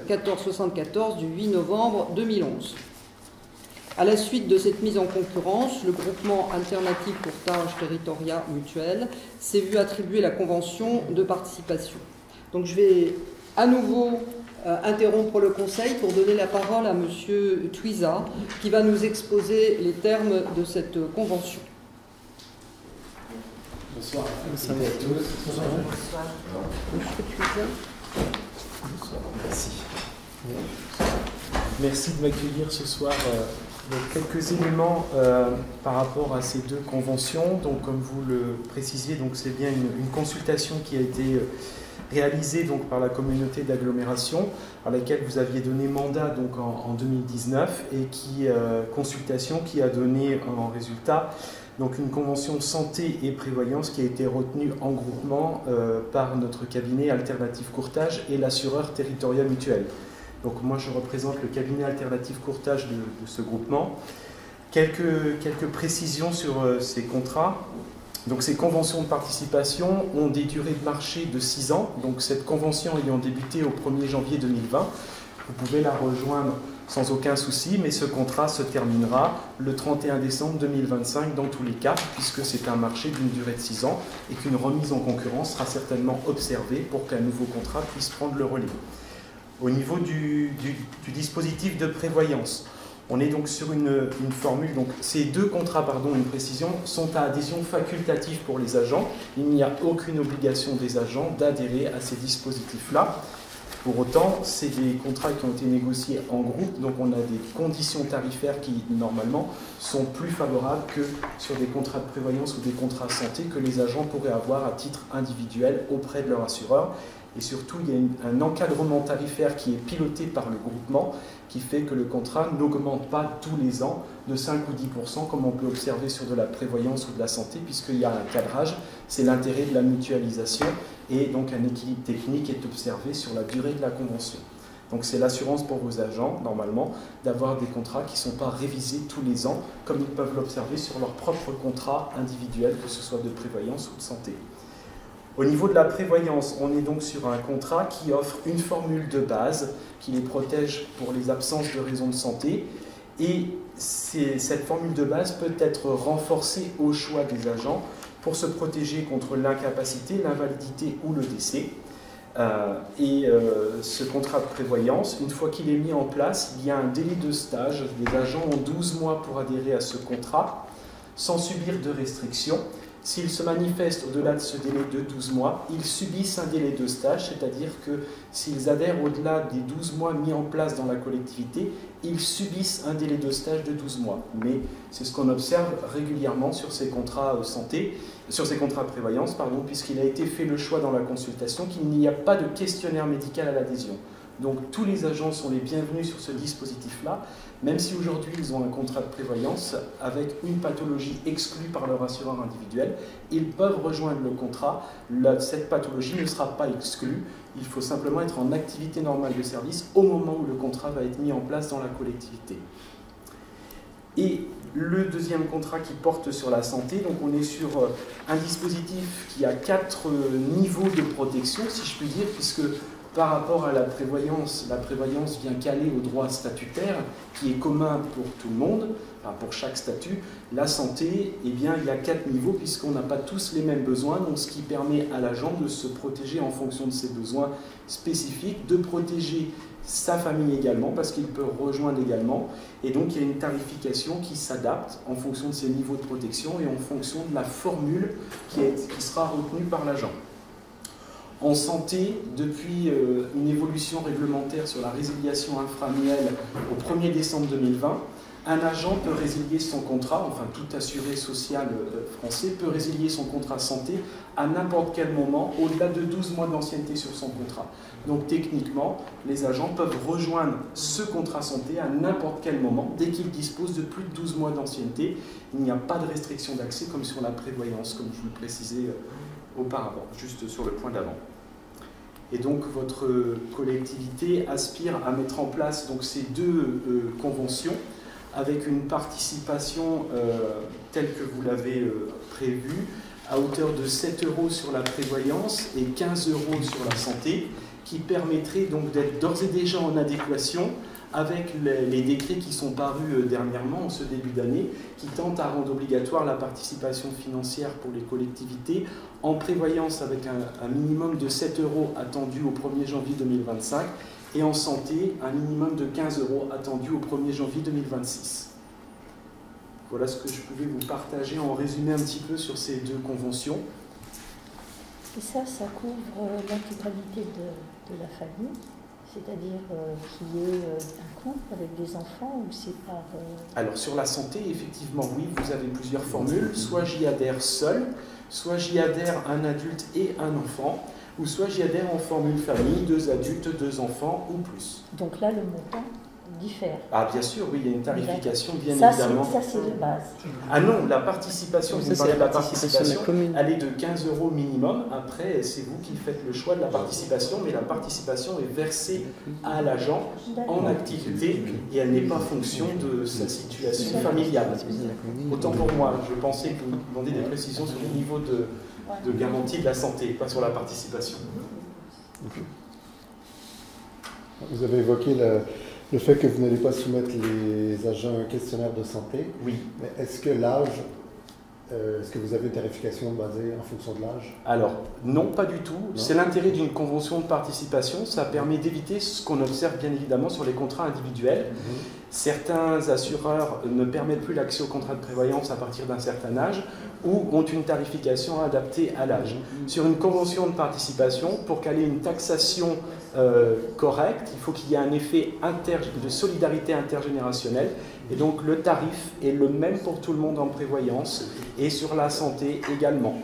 2011-1474 du 8 novembre 2011. À la suite de cette mise en concurrence, le groupement Alternative Courtage Territoria Mutuelle s'est vu attribuer la convention de participation. Donc je vais à nouveau interrompre le conseil pour donner la parole à M. Twiza qui va nous exposer les termes de cette convention. Bonsoir à tous. Bonsoir. Merci. Merci de m'accueillir ce soir. Donc, quelques éléments par rapport à ces deux conventions. Donc, comme vous le précisiez, donc c'est bien une consultation qui a été réalisée donc par la communauté d'agglomération à laquelle vous aviez donné mandat donc en 2019 et consultation qui a donné en résultat donc une convention santé et prévoyance qui a été retenue en groupement par notre cabinet Alternative Courtage et l'assureur Territoria Mutuelle. Donc moi je représente le cabinet Alternative Courtage de ce groupement. Quelques précisions sur ces contrats. Donc ces conventions de participation ont des durées de marché de 6 ans. Donc cette convention ayant débuté au 1er janvier 2020, vous pouvez la rejoindre sans aucun souci, mais ce contrat se terminera le 31 décembre 2025 dans tous les cas, puisque c'est un marché d'une durée de 6 ans et qu'une remise en concurrence sera certainement observée pour qu'un nouveau contrat puisse prendre le relais. Au niveau du dispositif de prévoyance, on est donc sur une formule, donc ces deux contrats, une précision, sont à adhésion facultative pour les agents. Il n'y a aucune obligation des agents d'adhérer à ces dispositifs-là. Pour autant, c'est des contrats qui ont été négociés en groupe, donc on a des conditions tarifaires qui, normalement, sont plus favorables que sur des contrats de prévoyance ou des contrats santé que les agents pourraient avoir à titre individuel auprès de leur assureur. Et surtout, il y a un encadrement tarifaire qui est piloté par le groupement qui fait que le contrat n'augmente pas tous les ans de 5 ou 10% comme on peut observer sur de la prévoyance ou de la santé, puisqu'il y a un cadrage, c'est l'intérêt de la mutualisation et donc un équilibre technique est observé sur la durée de la convention. Donc c'est l'assurance pour vos agents, normalement, d'avoir des contrats qui ne sont pas révisés tous les ans, comme ils peuvent l'observer sur leur propre contrat individuel, que ce soit de prévoyance ou de santé. Au niveau de la prévoyance, on est donc sur un contrat qui offre une formule de base qui les protège pour les absences de raisons de santé et cette formule de base peut être renforcée au choix des agents pour se protéger contre l'incapacité, l'invalidité ou le décès. Ce contrat de prévoyance, une fois qu'il est mis en place, il y a un délai de stage. Les agents ont 12 mois pour adhérer à ce contrat sans subir de restrictions. S'ils se manifestent au-delà de ce délai de 12 mois, ils subissent un délai de stage, c'est-à-dire que s'ils adhèrent au-delà des 12 mois mis en place dans la collectivité, ils subissent un délai de stage de 12 mois. Mais c'est ce qu'on observe régulièrement sur ces contrats santé, sur ces contrats de prévoyance, pardon, puisqu'il a été fait le choix dans la consultation qu'il n'y a pas de questionnaire médical à l'adhésion. Donc tous les agents sont les bienvenus sur ce dispositif-là, même si aujourd'hui ils ont un contrat de prévoyance avec une pathologie exclue par leur assureur individuel, ils peuvent rejoindre le contrat, cette pathologie ne sera pas exclue, il faut simplement être en activité normale de service au moment où le contrat va être mis en place dans la collectivité. Et le deuxième contrat qui porte sur la santé, donc on est sur un dispositif qui a 4 niveaux de protection, si je puis dire, puisque par rapport à la prévoyance vient caler au droit statutaire qui est commun pour tout le monde, enfin pour chaque statut. La santé, eh bien, il y a 4 niveaux puisqu'on n'a pas tous les mêmes besoins, donc ce qui permet à l'agent de se protéger en fonction de ses besoins spécifiques, de protéger sa famille également parce qu'il peut rejoindre également, et donc il y a une tarification qui s'adapte en fonction de ses niveaux de protection et en fonction de la formule qui sera retenue par l'agent. En santé, depuis une évolution réglementaire sur la résiliation infra-annuelle au 1er décembre 2020, un agent peut résilier son contrat, enfin tout assuré social français peut résilier son contrat santé à n'importe quel moment, au-delà de 12 mois d'ancienneté sur son contrat. Donc techniquement, les agents peuvent rejoindre ce contrat santé à n'importe quel moment, dès qu'ils disposent de plus de 12 mois d'ancienneté. Il n'y a pas de restriction d'accès comme sur la prévoyance, comme je vous le précisais auparavant, juste sur le point d'avant. Et donc votre collectivité aspire à mettre en place donc, ces 2 conventions avec une participation telle que vous l'avez prévu à hauteur de 7 € sur la prévoyance et 15 € sur la santé, qui permettrait donc d'être d'ores et déjà en adéquation avec les décrets qui sont parus dernièrement en ce début d'année, qui tentent à rendre obligatoire la participation financière pour les collectivités en prévoyance avec un minimum de 7 € attendu au 1er janvier 2025 et en santé un minimum de 15 € attendu au 1er janvier 2026. Voilà ce que je pouvais vous partager en résumé un petit peu sur ces 2 conventions. Et ça couvre l'intégralité de la famille, c'est-à-dire qu'il y ait un couple avec des enfants ou c'est par... Alors sur la santé, effectivement, oui, vous avez plusieurs formules. Soit j'y adhère seul, soit j'y adhère un adulte et un enfant, ou soit j'y adhère en formule famille, 2 adultes, 2 enfants ou plus. Donc là, le montant diffère. Ah bien sûr, oui, il y a une tarification, bien évidemment. Ça, c'est de base. Ah non, la participation, vous parlez de la participation, commune. elle est de 15 € minimum. Après, c'est vous qui faites le choix de la participation, mais la participation est versée à l'agent en activité et elle n'est pas fonction de sa situation familiale. Autant pour moi, je pensais que vous demandiez des précisions sur le niveau de garantie de la santé, pas sur la participation. Vous avez évoqué le fait que vous n'allez pas soumettre les agents à un questionnaire de santé. Oui. Mais est-ce que l'âge, est-ce que vous avez une tarification basée en fonction de l'âge? Alors, non, pas du tout. C'est l'intérêt d'une convention de participation. Ça permet d'éviter ce qu'on observe bien évidemment sur les contrats individuels. Certains assureurs ne permettent plus l'accès au contrat de prévoyance à partir d'un certain âge ou ont une tarification adaptée à l'âge. Sur une convention de participation, pour qu'elle ait une taxation correcte, il faut qu'il y ait un effet de solidarité intergénérationnelle et donc le tarif est le même pour tout le monde en prévoyance et sur la santé également.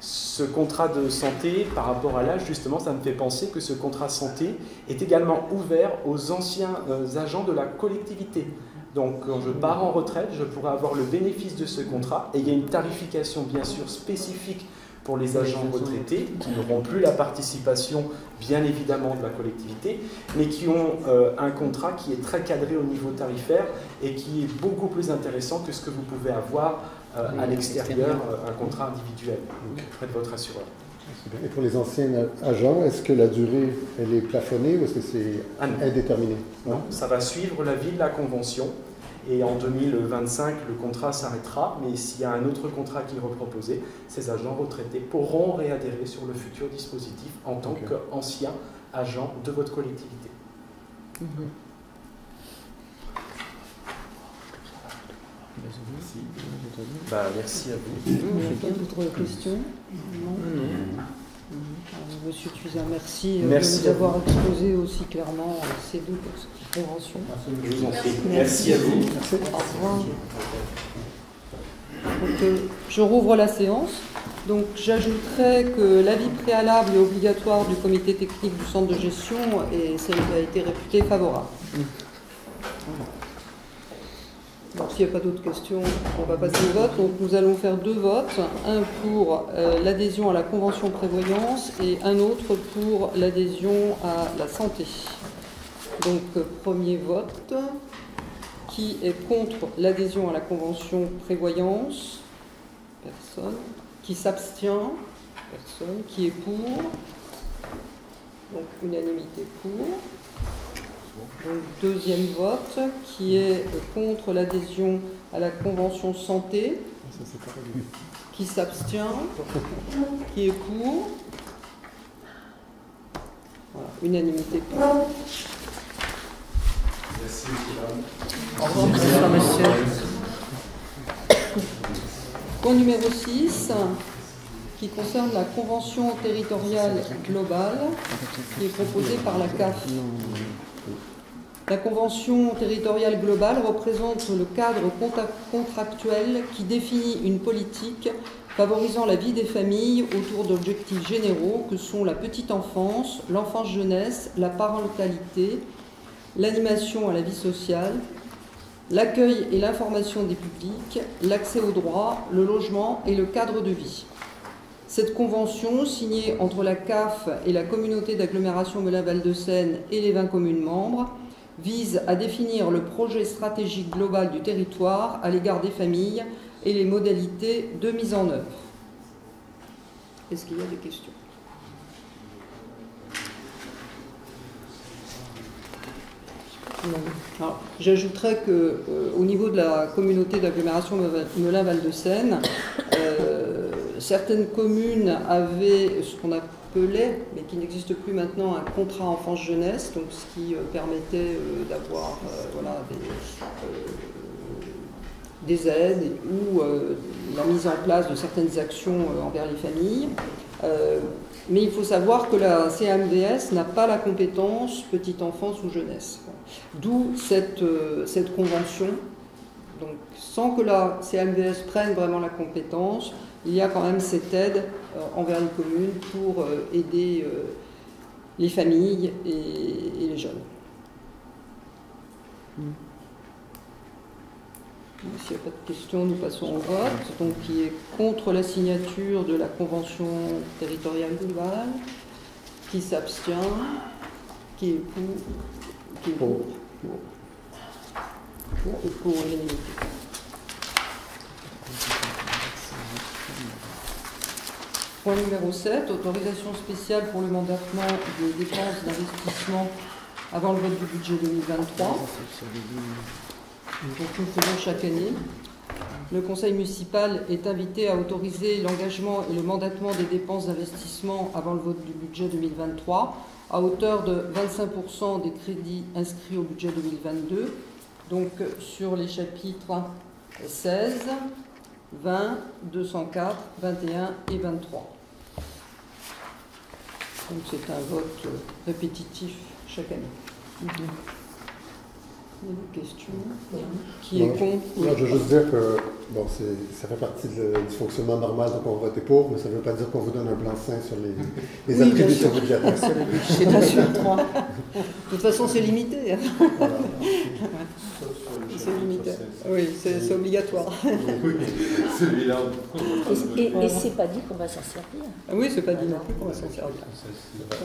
Ce contrat de santé, par rapport à l'âge, justement, ça me fait penser que ce contrat santé est également ouvert aux anciens agents de la collectivité. Donc, quand je pars en retraite, je pourrais avoir le bénéfice de ce contrat et il y a une tarification, bien sûr, spécifique pour les agents retraités qui n'auront plus la participation, bien évidemment, de la collectivité, mais qui ont un contrat qui est très cadré au niveau tarifaire et qui est beaucoup plus intéressant que ce que vous pouvez avoir à l'extérieur, un contrat individuel auprès de votre assureur. Et pour les anciens agents, est-ce que la durée elle est plafonnée ou est-ce que c'est indéterminé? Non, ça va suivre la vie de la convention. Et en 2025, le contrat s'arrêtera, mais s'il y a un autre contrat qui est reproposé, ces agents retraités pourront réadhérer sur le futur dispositif en tant qu'anciens agents de votre collectivité. Merci. Merci à vous. Il n'y a pas d'autres questions? Non. Alors, Monsieur Tuzin, merci, Merci de vous à avoir exposé aussi clairement ces deux conventions. Je vous en prie. Merci à vous. Au revoir. Donc, je rouvre la séance. Donc, j'ajouterai que l'avis préalable et obligatoire du comité technique du centre de gestion a été réputé favorable. Donc, s'il n'y a pas d'autres questions, on va passer au vote. Donc, nous allons faire deux votes. Un pour l'adhésion à la convention prévoyance et un autre pour l'adhésion à la santé. Donc, premier vote. Qui est contre l'adhésion à la convention prévoyance? Personne. Qui s'abstient? Personne. Qui est pour? Donc, unanimité pour. Donc, deuxième vote, qui est contre l'adhésion à la convention santé. Qui s'abstient? Qui est pour? Voilà, unanimité pour. Merci, monsieur. Au revoir, monsieur. Point numéro 6, qui concerne la convention territoriale globale, qui est proposée par la CAF. La convention territoriale globale représente le cadre contractuel qui définit une politique favorisant la vie des familles autour d'objectifs généraux que sont la petite enfance, l'enfance-jeunesse, la parentalité, l'animation à la vie sociale, l'accueil et l'information des publics, l'accès aux droits, le logement et le cadre de vie. Cette convention, signée entre la CAF et la communauté d'agglomération Melun-Val-de-Seine et les 20 communes membres, vise à définir le projet stratégique global du territoire à l'égard des familles et les modalités de mise en œuvre. Est-ce qu'il y a des questions ? J'ajouterais qu'au niveau de la communauté d'agglomération Melun-Val-de-Seine, certaines communes avaient ce qu'on appelait, mais qui n'existe plus maintenant, un contrat enfance-jeunesse, donc ce qui permettait d'avoir des aides ou la mise en place de certaines actions envers les familles. Mais il faut savoir que la CMVS n'a pas la compétence petite enfance ou jeunesse. D'où cette convention. Donc, sans que la CMVS prenne vraiment la compétence, il y a quand même cette aide envers les communes pour aider les familles et les jeunes. S'il n'y a pas de questions, nous passons au vote. Donc, qui est contre la signature de la convention territoriale globale? Qui s'abstient? Qui est pour? Qui est pour? Pour l'unanimité. Point numéro 7, autorisation spéciale pour le mandatement des dépenses d'investissement avant le vote du budget 2023. Donc nous faisons chaque année. Le conseil municipal est invité à autoriser l'engagement et le mandatement des dépenses d'investissement avant le vote du budget 2023 à hauteur de 25% des crédits inscrits au budget 2022, donc sur les chapitres 16, 20, 204, 21 et 23. Donc c'est un vote répétitif chaque année. Il y a des questions? Qui est contre? Non, je veux juste dire que bon, ça fait partie du fonctionnement normal, donc on va voter pour, mais ça ne veut pas dire qu'on vous donne un blanc-seing sur les attributions budgétaires. C'est sûr. De toute façon, c'est limité. Voilà. C'est limité. Oui, c'est obligatoire. Oui, celui-là. Et c'est pas dit qu'on va s'en servir. Oui, c'est pas dit non plus qu'on va s'en servir.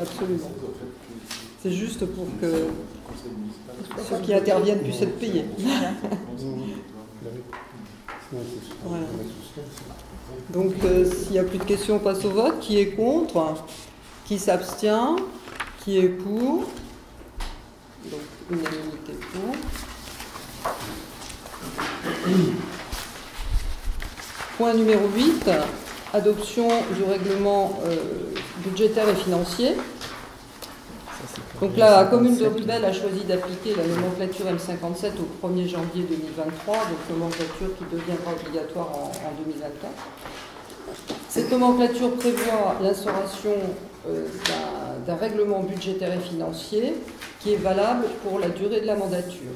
Absolument. C'est juste pour que ceux qui interviennent puissent être payés. Voilà. Donc, s'il n'y a plus de questions, on passe au vote. Qui est contre? Qui s'abstient? Qui est pour? Donc, unanimité pour. Point numéro 8, adoption du règlement budgétaire et financier. Donc la commune de Rubel a choisi d'appliquer la nomenclature M57 au 1er janvier 2023, donc nomenclature qui deviendra obligatoire en 2024. Cette nomenclature prévoit l'instauration d'un règlement budgétaire et financier qui est valable pour la durée de la mandature.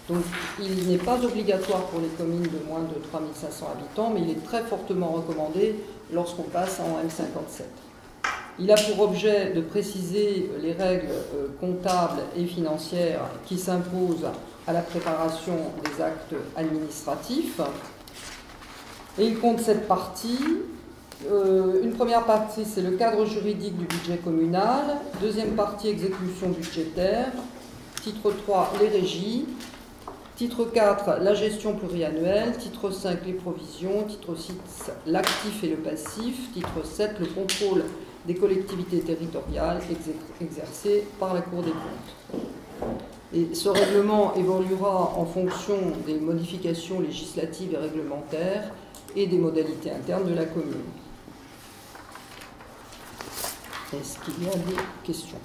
Donc il n'est pas obligatoire pour les communes de moins de 3500 habitants, mais il est très fortement recommandé lorsqu'on passe en M57. Il a pour objet de préciser les règles comptables et financières qui s'imposent à la préparation des actes administratifs. Et il compte 7 parties. Une première partie, c'est le cadre juridique du budget communal. Deuxième partie, exécution budgétaire. Titre 3, les régies. Titre 4, la gestion pluriannuelle. Titre 5, les provisions. Titre 6, l'actif et le passif. Titre 7, le contrôle des collectivités territoriales exercées par la Cour des comptes. Et ce règlement évoluera en fonction des modifications législatives et réglementaires et des modalités internes de la commune. Est-ce qu'il y a des questions?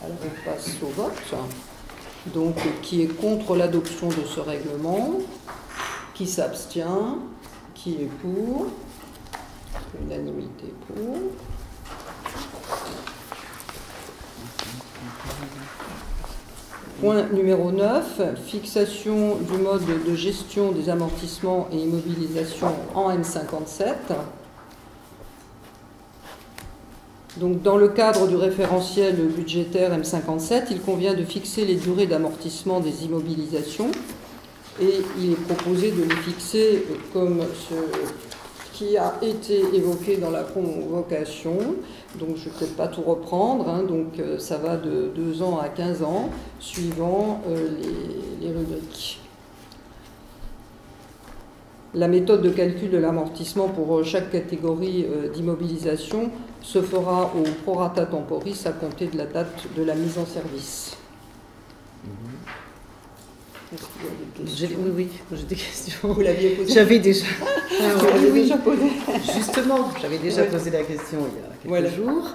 Alors on passe au vote. Donc qui est contre l'adoption de ce règlement? Qui s'abstient? Qui est pour? Unanimité pour. Point numéro 9, fixation du mode de gestion des amortissements et immobilisations en M57. Donc, dans le cadre du référentiel budgétaire M57, il convient de fixer les durées d'amortissement des immobilisations et il est proposé de les fixer comme ce qui a été évoqué dans la convocation. Donc je ne vais peut-être pas tout reprendre, hein. Donc ça va de 2 ans à 15 ans, suivant les rubriques. La méthode de calcul de l'amortissement pour chaque catégorie d'immobilisation se fera au prorata temporis à compter de la date de la mise en service. Est-ce qu'il y a des questions? Oui, j'ai des questions. Vous l'aviez posé? J'avais déjà. Oui, posé. Justement, j'avais déjà posé la question il y a quelques jours.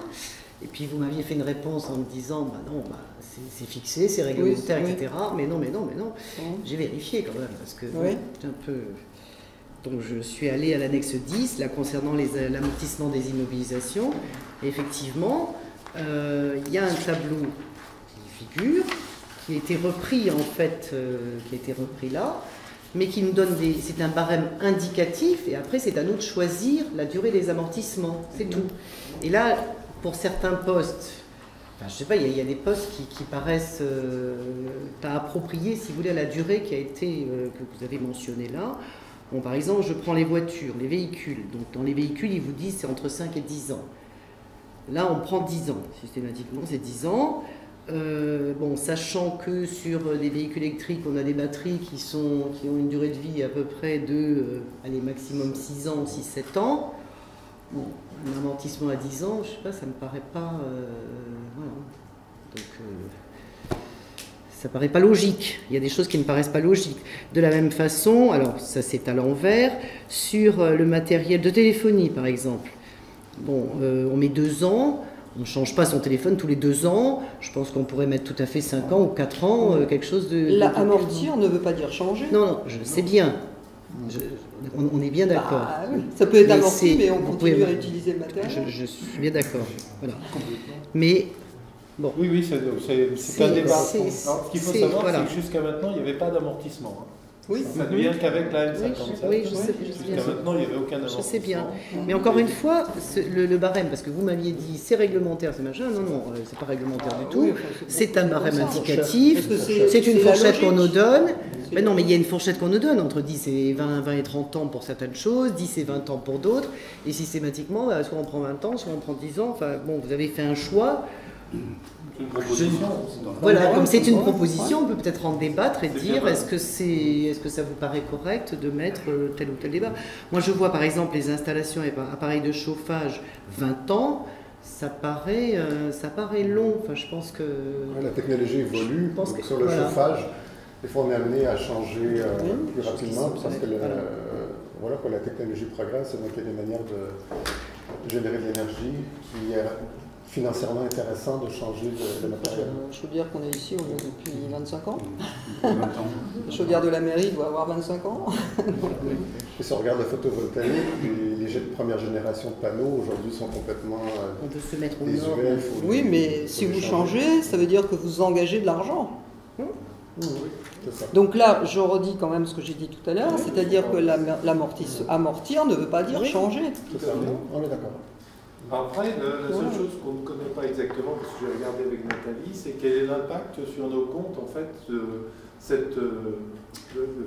Et puis vous m'aviez fait une réponse en me disant non, c'est fixé, c'est réglementaire, etc. Mais non. J'ai vérifié quand même, parce que c'est un peu. Donc je suis allée à l'annexe 10, là concernant l'amortissement des immobilisations. Et effectivement, il y a un tableau qui figure, qui a été repris en fait, là, mais qui nous donne c'est un barème indicatif, et après c'est à nous de choisir la durée des amortissements, c'est tout. Et là, pour certains postes, enfin, je sais pas, il y a des postes qui paraissent pas appropriés, si vous voulez, à la durée qui a été, que vous avez mentionnée là. Bon, par exemple, je prends les voitures, les véhicules. Donc dans les véhicules, ils vous disent c'est entre 5 et 10 ans. Là, on prend 10 ans. Systématiquement, c'est 10 ans. Bon, sachant que sur des véhicules électriques, on a des batteries qui ont une durée de vie à peu près de, maximum 6 ans, 6-7 ans. Bon, un amortissement à 10 ans, je sais pas, ça me paraît pas... voilà. Donc, ça paraît pas logique. Il y a des choses qui ne paraissent pas logiques. De la même façon, alors ça c'est à l'envers, sur le matériel de téléphonie, par exemple. Bon, on met 2 ans... On ne change pas son téléphone tous les 2 ans. Je pense qu'on pourrait mettre tout à fait 5 ans ou 4 ans, quelque chose de... Amortir ne veut pas dire changer. Non, je le sais bien. On est bien d'accord. Ça peut être amorti, mais on continue à utiliser le matériel. Je suis bien d'accord. Voilà. Mais, bon... Oui, c'est un débat. Alors, ce qu'il faut savoir, c'est que jusqu'à maintenant, il n'y avait pas d'amortissement. Hein. Oui, ça ne vient qu'avec la M57. Oui, je sais bien. Jusqu'à maintenant, il n'y avait aucun amortissement. Je sais bien. Mais encore une fois, le barème, parce que vous m'aviez dit c'est réglementaire, c'est machin. Non, c'est pas réglementaire du tout. C'est un barème indicatif. C'est une fourchette qu'on nous donne. Mais non, mais il y a une fourchette qu'on nous donne entre 10 et 20 et 30 ans pour certaines choses, 10 et 20 ans pour d'autres. Et systématiquement, soit on prend 20 ans, soit on prend 10 ans. Enfin, bon, vous avez fait un choix. Voilà, comme c'est une proposition, on peut peut-être en débattre et dire est-ce que ça vous paraît correct de mettre tel ou tel débat. Moi je vois par exemple les installations et appareils de chauffage 20 ans, ça paraît long. Enfin, je pense que... La technologie évolue, donc sur le chauffage, des fois on est amené à changer plus rapidement parce que la technologie progresse, donc il y a des manières générer de l'énergie qui est financièrement intéressant de changer de matériel. Chaudière qu'on a ici, on l'a depuis 25 ans. La chaudière de la mairie doit avoir 25 ans. Et si on regarde le photovoltaïque, les première génération de panneaux aujourd'hui sont complètement On peut se mettre au nord. désuets. Oui, mais si vous changez, ça veut dire que vous engagez de l'argent. Oui, c'est ça. Donc là, je redis quand même ce que j'ai dit tout à l'heure, c'est-à-dire que amortir ne veut pas dire changer. C'est ça, on est d'accord. Après, la seule chose qu'on ne connaît pas exactement, parce que j'ai regardé avec Nathalie, c'est quel est l'impact sur nos comptes, en fait, le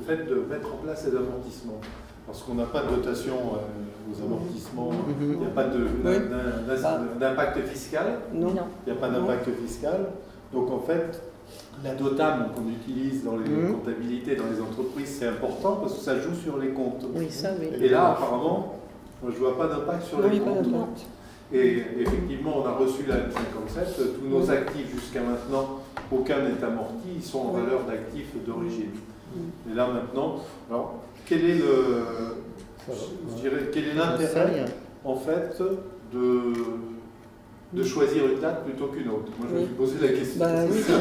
fait de mettre en place ces amortissements. Parce qu'on n'a pas de dotation aux amortissements, il n'y a pas d'impact fiscal. Non. Il n'y a pas d'impact fiscal. Donc en fait, la DOTAM qu'on utilise dans les comptabilités, dans les entreprises, c'est important parce que ça joue sur les comptes. Oui, ça, oui. Et là, apparemment, moi, je ne vois pas d'impact sur les comptes. d'impact. Et effectivement, on a reçu la M57, tous nos actifs jusqu'à maintenant, aucun n'est amorti, ils sont en valeur d'actifs d'origine. Et là maintenant, alors quel est l'intérêt en fait de choisir une date plutôt qu'une autre? Moi je me suis posé la question,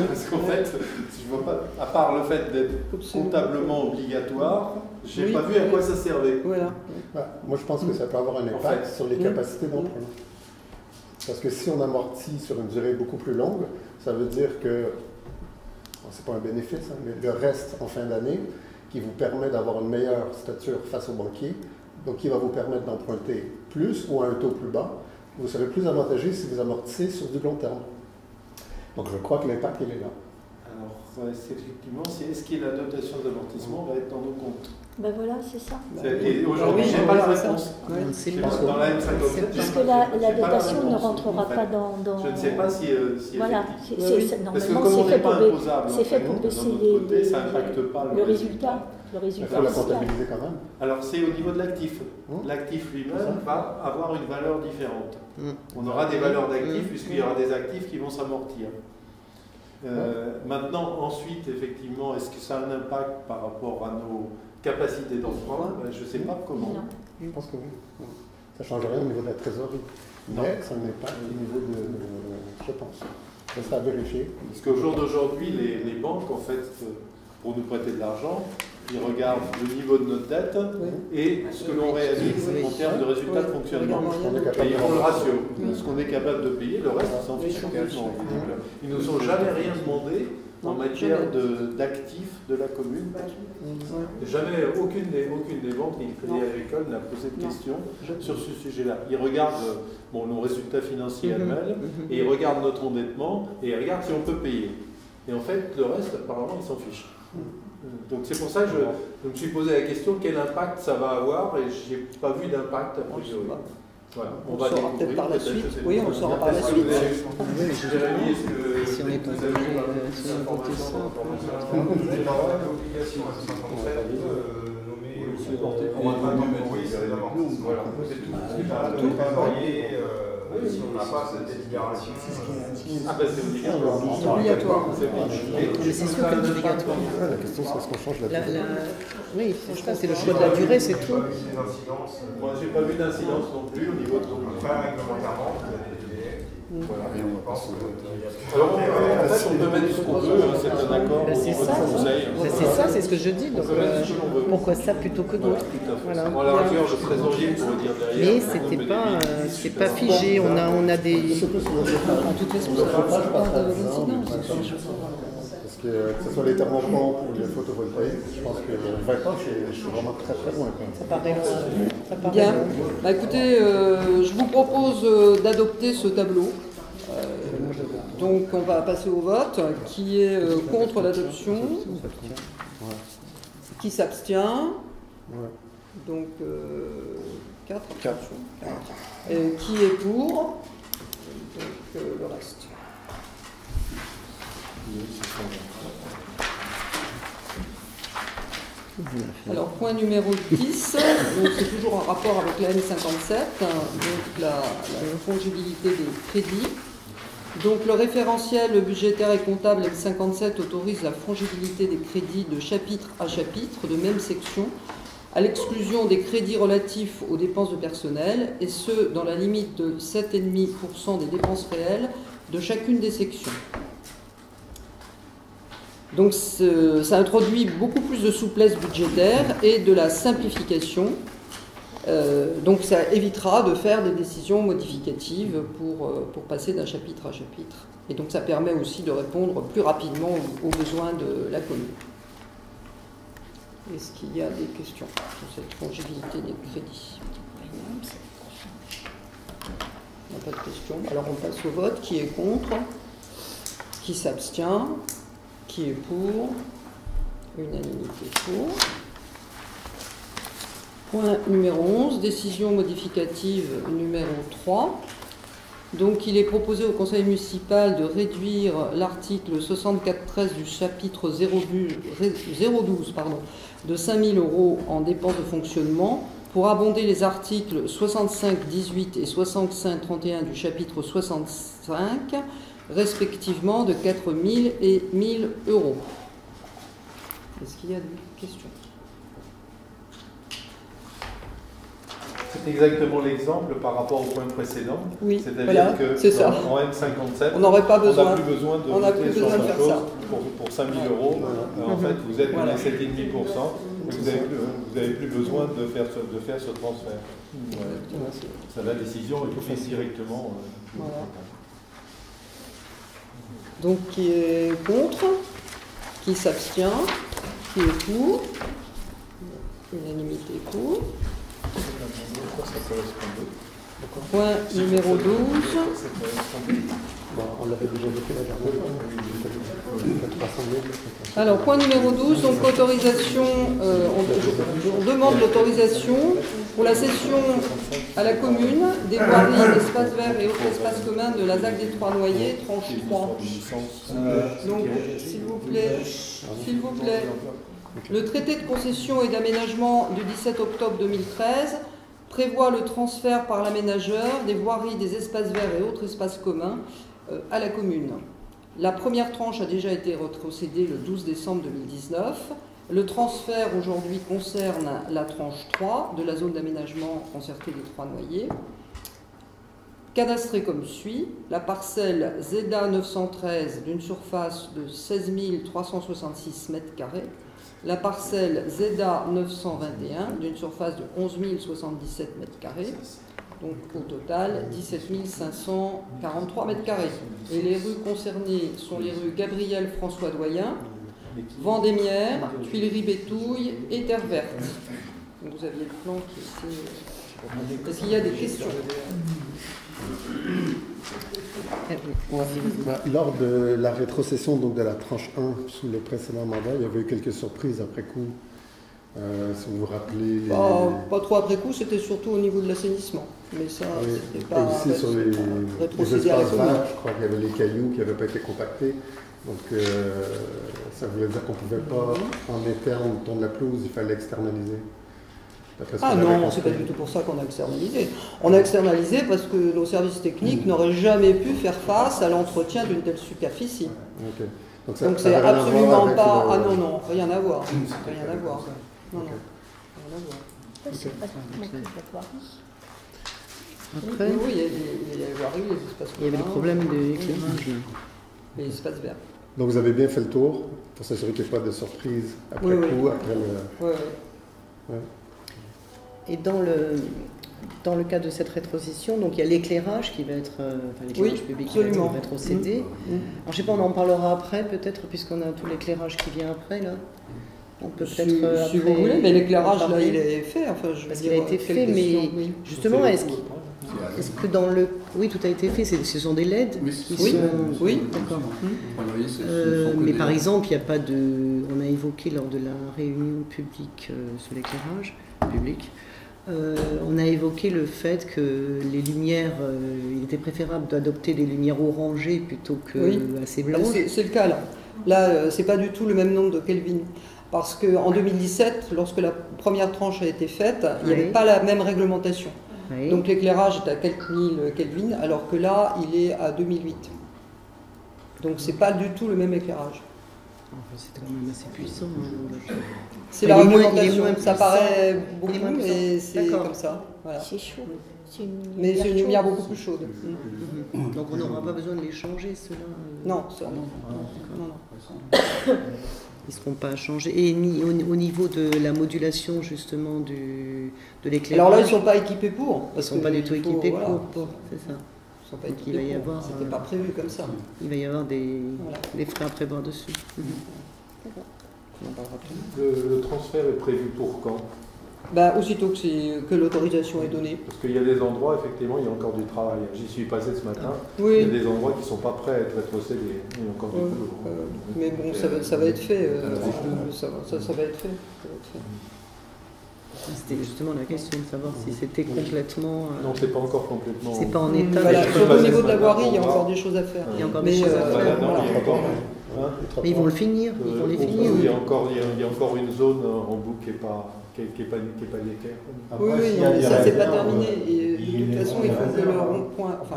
parce qu'en fait, si je vois pas, à part le fait d'être comptablement obligatoire, j'ai pas vu à quoi ça servait. Voilà. Moi je pense que ça peut avoir un impact sur les capacités d'emprunt. Parce que si on amortit sur une durée beaucoup plus longue, ça veut dire que, c'est pas un bénéfice, mais le reste en fin d'année, qui vous permet d'avoir une meilleure stature face aux banquiers, donc qui va vous permettre d'emprunter plus ou à un taux plus bas, vous serez plus avantagé si vous amortissez sur du long terme. Donc je crois que l'impact, il est là. Alors, effectivement, est-ce que la dotation d'amortissement va être dans nos comptes? Ben voilà, c'est ça. Et aujourd'hui, je n'ai pas la réponse. Dans la M57, parce que la dotation ne rentrera pas dans... Je ne sais pas si voilà, normalement c'est fait pour baisser le résultat. Il faut la comptabiliser quand même. Alors c'est au niveau de l'actif. L'actif lui-même va avoir une valeur différente. On aura des valeurs d'actifs puisqu'il y aura des actifs qui vont s'amortir. Maintenant, ensuite, effectivement, est-ce que ça a un impact par rapport à nos capacités d'emprunt? Je ne sais pas comment. Je pense que oui. Ça ne change rien au niveau de la trésorerie. Mais ça n'est pas au niveau de... Je pense. Ça sera à vérifier. Parce qu'au jour d'aujourd'hui, les banques, en fait, pour nous prêter de l'argent, ils regardent le niveau de notre dette et ce que l'on réalise en termes de résultats de fonctionnement. Et ils font le ratio. Ce qu'on est capable de payer, le reste, ils s'en fichent complètement. Ils ne nous ont jamais rien demandé en matière d'actifs de la commune. Jamais aucune des banques ni le Crédit Agricole n'a posé de questions sur ce sujet-là. Ils regardent nos résultats financiers annuels et ils regardent notre endettement et ils regardent si on peut payer. Et en fait, le reste, apparemment, ils s'en fichent. Donc c'est pour ça que je me suis posé la question quel impact ça va avoir et je n'ai pas vu d'impact a priori. Voilà. On va saura peut-être par la suite. Oui, on le saura par la suite. Jérémy, est-ce que si on est vous avez eu si on est ça, l'obligation à 57 nommée oui, c'est d'amortissement. Voilà, c'est tout. C'est pas de trésorier si on n'a pas cette délibération. Ah ben c'est obligatoire. C'est obligatoire. Mais c'est sûr que c'est obligatoire. La question c'est est-ce qu'on change la durée? Oui, je pense que c'est le choix de la durée, c'est tout. Moi j'ai pas vu d'incidence non plus au niveau de ton réglementairement, vous avez des délais. Voilà. Alors en fait on peut mettre ce qu'on veut, c'est un accord. C'est ça, c'est ce que je dis. Donc pourquoi ça plutôt que d'autres? Voilà. Moi, à la rigueur, le trésorier pourrait dire derrière. Mais c'est pas figé. On a des. En toute façon, ça ne fera pas d'incidence. Parce que ce soit les thermopompes ou les photovoltaïques, je pense que 20 ans, je suis vraiment très très loin. Ça paraît bien. Bah, écoutez, je vous propose d'adopter ce tableau. Donc on va passer au vote. Qui est contre l'adoption? Qui s'abstient? Donc 4 abstentions. Et qui est pour? Donc le reste. Alors, point numéro 10, c'est toujours en rapport avec la M57, donc la fongibilité des crédits. Donc, le référentiel budgétaire et comptable M57 autorise la fongibilité des crédits de chapitre à chapitre de même section à l'exclusion des crédits relatifs aux dépenses de personnel, et ce, dans la limite de 7,5% des dépenses réelles de chacune des sections. Donc ça introduit beaucoup plus de souplesse budgétaire et de la simplification. Donc ça évitera de faire des décisions modificatives pour passer d'un chapitre à chapitre. Et donc ça permet aussi de répondre plus rapidement aux besoins de la commune. Est-ce qu'il y a des questions sur cette fongibilité des crédits? Il n'y a pas de questions. Alors on passe au vote. Qui est contre? Qui s'abstient? Qui est pour? Unanimité pour. Point numéro 11, décision modificative numéro 3. Donc il est proposé au conseil municipal de réduire l'article 64.13 du chapitre 012 de 5 000 € en dépenses de fonctionnement pour abonder les articles 65.18 et 65.31 du chapitre 65, respectivement de 4 000 et 1 000 €. Est-ce qu'il y a des questions? C'est exactement l'exemple par rapport au point précédent. Oui, c'est-à-dire voilà, que c'est ça. en M57, on n'aurait pas besoin. On n'a plus besoin de voter sur autre chose pour 5 000 €. En fait, vous êtes dans les 7,5% et vous n'avez plus besoin de faire ce transfert. Ça, la décision est prise directement. Voilà. Donc, qui est contre? Qui s'abstient? Qui est pour? Unanimité pour. Point numéro 12. On l'avait déjà voté la dernière fois. Alors, point numéro 12, donc autorisation, on demande l'autorisation pour la cession à la commune des voiries, d'espaces verts et autres espaces communs de la ZAC des Trois-Noyers, tranche 3. Donc, s'il vous plaît, le traité de concession et d'aménagement du 17 octobre 2013 prévoit le transfert par l'aménageur des voiries, des espaces verts et autres espaces communs à la commune. La première tranche a déjà été retrocédée le 12 décembre 2019. Le transfert aujourd'hui concerne la tranche 3 de la zone d'aménagement concertée des Trois-Noyers. Cadastrée comme suit: la parcelle ZEDA 913 d'une surface de 16 366 m², la parcelle ZEDA 921 d'une surface de 11 077 m², donc au total 17 543 m². Et les rues concernées sont les rues Gabriel François Doyen, Vendémiaire, Tuileries-Bétouille et Terre Verte. Donc vous aviez le plan qui était... Est-ce qu'il y a des questions? Lors de la rétrocession donc, de la tranche 1 sous le précédent mandat, il y avait eu quelques surprises après coup. Si vous vous rappelez... Pas trop après coup, c'était surtout au niveau de l'assainissement. Mais ça, c'était pas... Et aussi sur les espaces verts, je crois qu'il y avait les cailloux qui n'avaient pas été compactés. Donc ça voulait dire qu'on ne pouvait pas, en interne, tourner la pelouse, il fallait externaliser. Ah non, c'est pas du tout pour ça qu'on a externalisé. On a externalisé parce que nos services techniques n'auraient jamais pu faire face à l'entretien d'une telle superficie. Okay. Donc c'est absolument pas... Ah non, non, rien à voir. Rien à voir. Non, non, rien à voir. C'est pas obligatoire. Après, oui, il y a les voiries, les espaces communs. Il y avait le problème de l'éclairage. Les espaces verts. Donc vous avez bien fait le tour pour s'assurer qu'il n'y ait pas de surprise après coup, après le... Oui. Et dans le cas de cette rétrocession, donc il y a l'éclairage qui va être, l'éclairage public qui va être rétrocédé. Alors je ne sais pas, on en parlera après peut-être, puisqu'on a tout l'éclairage qui vient après là. On peut peut-être si vous voulez, mais l'éclairage là il est fait. Enfin, parce qu'il a été fait, mais justement, est-ce que dans le... Oui, tout a été fait, ce sont des LED Oui, d'accord. Mais par exemple, il n'y a pas de... On a évoqué lors de la réunion publique sur l'éclairage public, on a évoqué le fait que les lumières, il était préférable d'adopter des lumières orangées plutôt que assez blanches. C'est le cas là. Là, c'est pas du tout le même nombre de Kelvin. Parce qu'en 2017, lorsque la première tranche a été faite, il n'y avait pas la même réglementation. Donc l'éclairage est à quelques mille Kelvin, alors que là, il est à 2008. Donc c'est pas du tout le même éclairage. C'est quand même assez puissant. Hein. C'est la Il est moins réglementation, ça puissant. paraît Il beaucoup, est moins puissant. mais c'est D'accord. comme ça. Voilà. C'est chaud. Mais c'est une lumière beaucoup plus chaude. Donc on n'aura pas besoin de les changer, ceux-là. Non, ça, non. Ils ne seront pas changés. Et au niveau de la modulation, justement, de l'éclairage. Alors là, ils ne sont pas équipés pour. Ils ne sont pas du tout équipés voilà. pour. C'est ça. Ils sont pas Donc, équipés il va y pour. avoir, C'était pas prévu comme ça. Il va y avoir des Voilà. frais à prévoir dessus. On en parlera plus. Le transfert est prévu pour quand? Aussitôt que l'autorisation est donnée. Parce qu'il y a des endroits, effectivement, il y a encore du travail. J'y suis passé ce matin. Oui. Il y a des endroits qui ne sont pas prêts à être rétrocédés. Il y a encore du boulot. Mais bon, ça va être fait. Ça va être fait. C'était justement la question de savoir si c'était complètement. Non, c'est pas encore complètement. C'est pas en état. Voilà, au niveau de la voirie, il y a encore des choses à faire. Il y a encore des choses à faire. Mais ils vont le finir. Ils vont les finir. Il y a encore une zone en bout qui n'est pas l'équerre. Oui, non, mais ça c'est pas terminé. Et de toute façon, il faut que le rond-point, enfin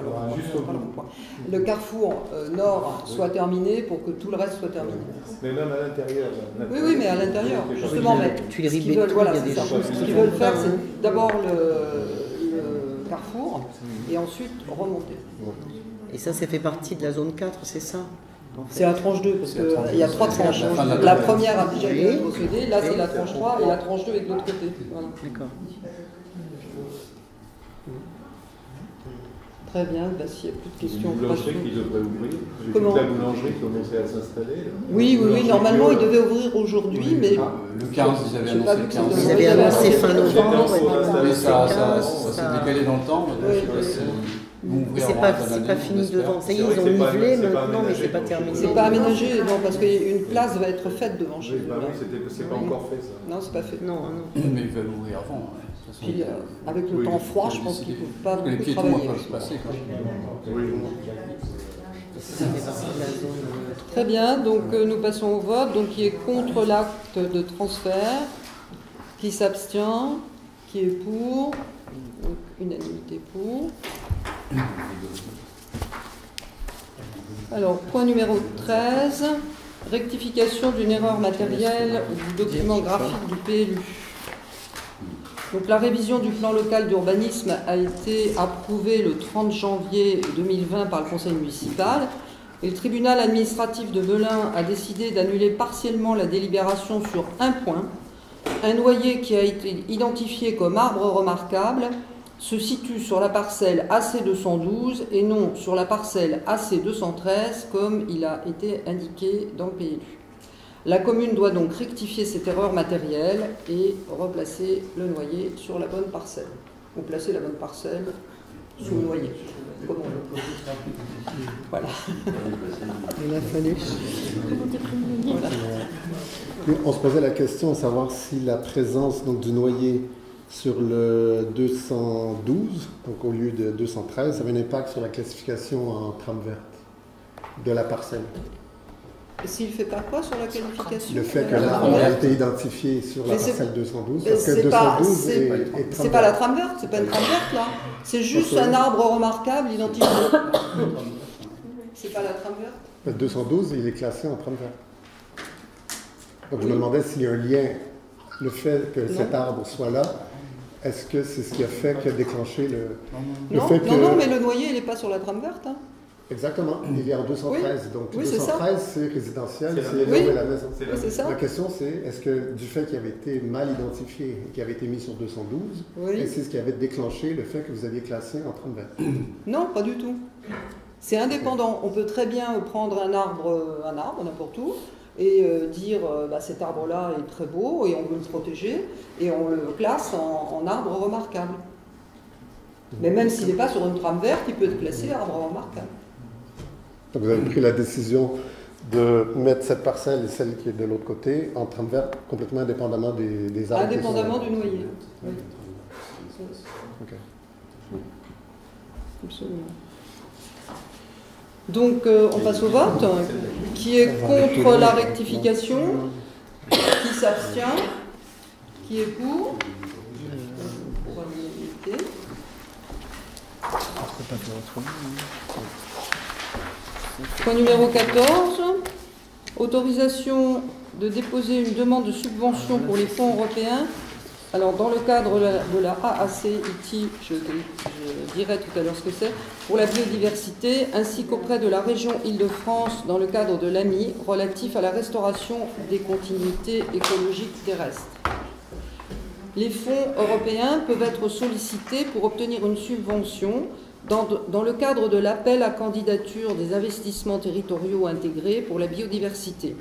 le carrefour nord soit terminé pour que tout le reste soit terminé. Mais même à l'intérieur. Oui, mais à l'intérieur, justement. Mais ce qu'ils veulent, voilà, il y a des c'est ça. choses Ce qu'ils veulent faire, c'est d'abord le carrefour et ensuite remonter. Et ça fait partie de la zone 4, c'est ça? C'est la tranche 2, parce qu'il y a 3 tranches. La première a déjà été procédée, là c'est la tranche 3 et la tranche 2 est de l'autre côté. Voilà. D'accord. Très bien, s'il n'y a plus de questions. Une boulangerie qui devrait ouvrir. J'ai vu Comment? que la boulangerie commençait à s'installer. Oui, normalement il devait ouvrir aujourd'hui, mais. Le 15, ils avaient annoncé le 15. Ils avaient annoncé fin novembre, mais ça s'est décalé dans le temps. C'est pas fini devant. Ça y est, ils ont nivelé maintenant, mais c'est pas terminé. C'est pas aménagé, non, parce qu'une place va être faite devant chez nous. C'est pas encore fait ça. Non, c'est pas fait. Non. Mais ils veulent ouvrir avant. Puis avec le temps froid, je pense qu'ils ne peuvent pas beaucoup travailler. Très bien, donc nous passons au vote. Donc qui est contre l'acte de transfert, qui s'abstient, qui est pour, donc unanimité pour. Alors, point numéro 13, rectification d'une erreur matérielle du document graphique du PLU. Donc, la révision du plan local d'urbanisme a été approuvée le 30 janvier 2020 par le conseil municipal. Et le tribunal administratif de Melun a décidé d'annuler partiellement la délibération sur un point. Un noyer qui a été identifié comme arbre remarquable se situe sur la parcelle AC212 et non sur la parcelle AC213 comme il a été indiqué dans le PLU. La commune doit donc rectifier cette erreur matérielle et replacer le noyer sur la bonne parcelle. Ou placer la bonne parcelle sous le noyer. Comme on veut. Voilà. Il a fallu. Voilà. On se posait la question de savoir si la présence donc, du noyer sur le 212, donc au lieu de 213, avait un impact sur la classification en trame verte de la parcelle. S'il ne fait pas quoi sur la qualification? Le fait que l'arbre a été identifié sur la parcelle 212, parce que 212 est c'est pas la trame verte, c'est pas une trame verte là. C'est juste un arbre remarquable identifié. C'est pas la trame verte? Le 212, il est classé en trame verte. Donc je me demandais s'il y a un lien, le fait que cet arbre soit là, est-ce que c'est ce qui a fait que déclenché le fait que... Non, mais le noyer, il n'est pas sur la trame verte. Hein. Exactement, il est en 213. Oui. Donc oui, 213, c'est résidentiel, c'est la maison. C'est ça. La question, c'est est-ce que du fait qu'il avait été mal identifié et qu'il avait été mis sur 212, est-ce que c'est ce qui avait déclenché le fait que vous aviez classé en trame verte? Non, pas du tout. C'est indépendant. On peut très bien prendre un arbre n'importe où, et dire cet arbre-là est très beau et on veut le protéger, et on le classe en arbre remarquable. Mais même s'il n'est pas sur une trame verte, il peut être classé arbre remarquable. Donc vous avez pris la décision de mettre cette parcelle et celle qui est de l'autre côté en trame verte complètement indépendamment des arbres. Indépendamment du noyer. Oui. Okay. Absolument. Donc on passe au vote. Qui est contre la rectification? Qui s'abstient? Qui est pour? Pour l'unanimité. Point numéro 14. Autorisation de déposer une demande de subvention pour les fonds européens. Alors, dans le cadre de la AAC-IT, je dirai tout à l'heure ce que c'est, pour la biodiversité, ainsi qu'auprès de la région Île-de-France, dans le cadre de l'AMI, relatif à la restauration des continuités écologiques terrestres. Les fonds européens peuvent être sollicités pour obtenir une subvention dans le cadre de l'appel à candidature des investissements territoriaux intégrés pour la biodiversité.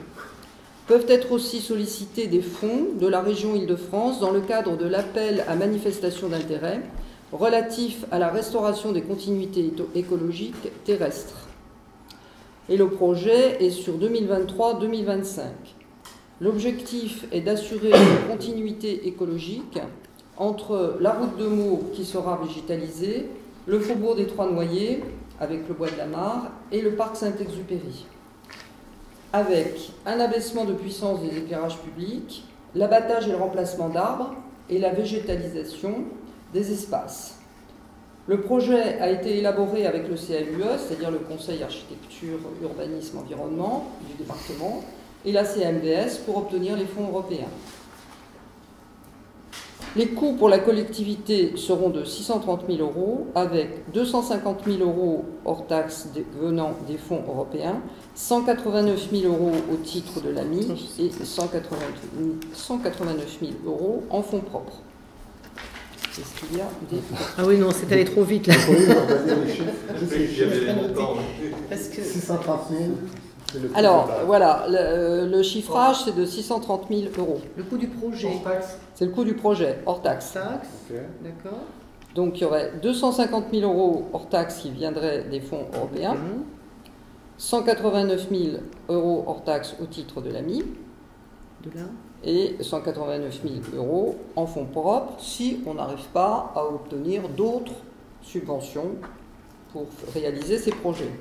Peuvent être aussi sollicités des fonds de la région Île-de-France dans le cadre de l'appel à manifestation d'intérêt relatif à la restauration des continuités écologiques terrestres. Et le projet est sur 2023-2025. L'objectif est d'assurer une continuité écologique entre la route de Meaux qui sera végétalisée, le faubourg des Trois-Noyers avec le bois de la Mare et le parc Saint-Exupéry, avec un abaissement de puissance des éclairages publics, l'abattage et le remplacement d'arbres et la végétalisation des espaces. Le projet a été élaboré avec le CAUE, c'est-à-dire le Conseil Architecture, Urbanisme, Environnement du département, et la CMVS pour obtenir les fonds européens. Les coûts pour la collectivité seront de 630 000 € avec 250 000 € hors taxes venant des fonds européens, 189 000 € au titre de l'AMI et 189 000 € en fonds propres. Est-ce qu'il y a des... Ah oui, non, c'est allé trop vite là. Parce que 630 000. Alors, voilà, le chiffrage, c'est de 630 000 €. Le coût du projet. C'est le coût du projet, hors taxe. Okay. D'accord. Donc, il y aurait 250 000 € hors taxe qui viendraient des fonds européens, 189 000 € hors taxe au titre de l'AMI, et 189 000 € en fonds propres si on n'arrive pas à obtenir d'autres subventions pour réaliser ces projets.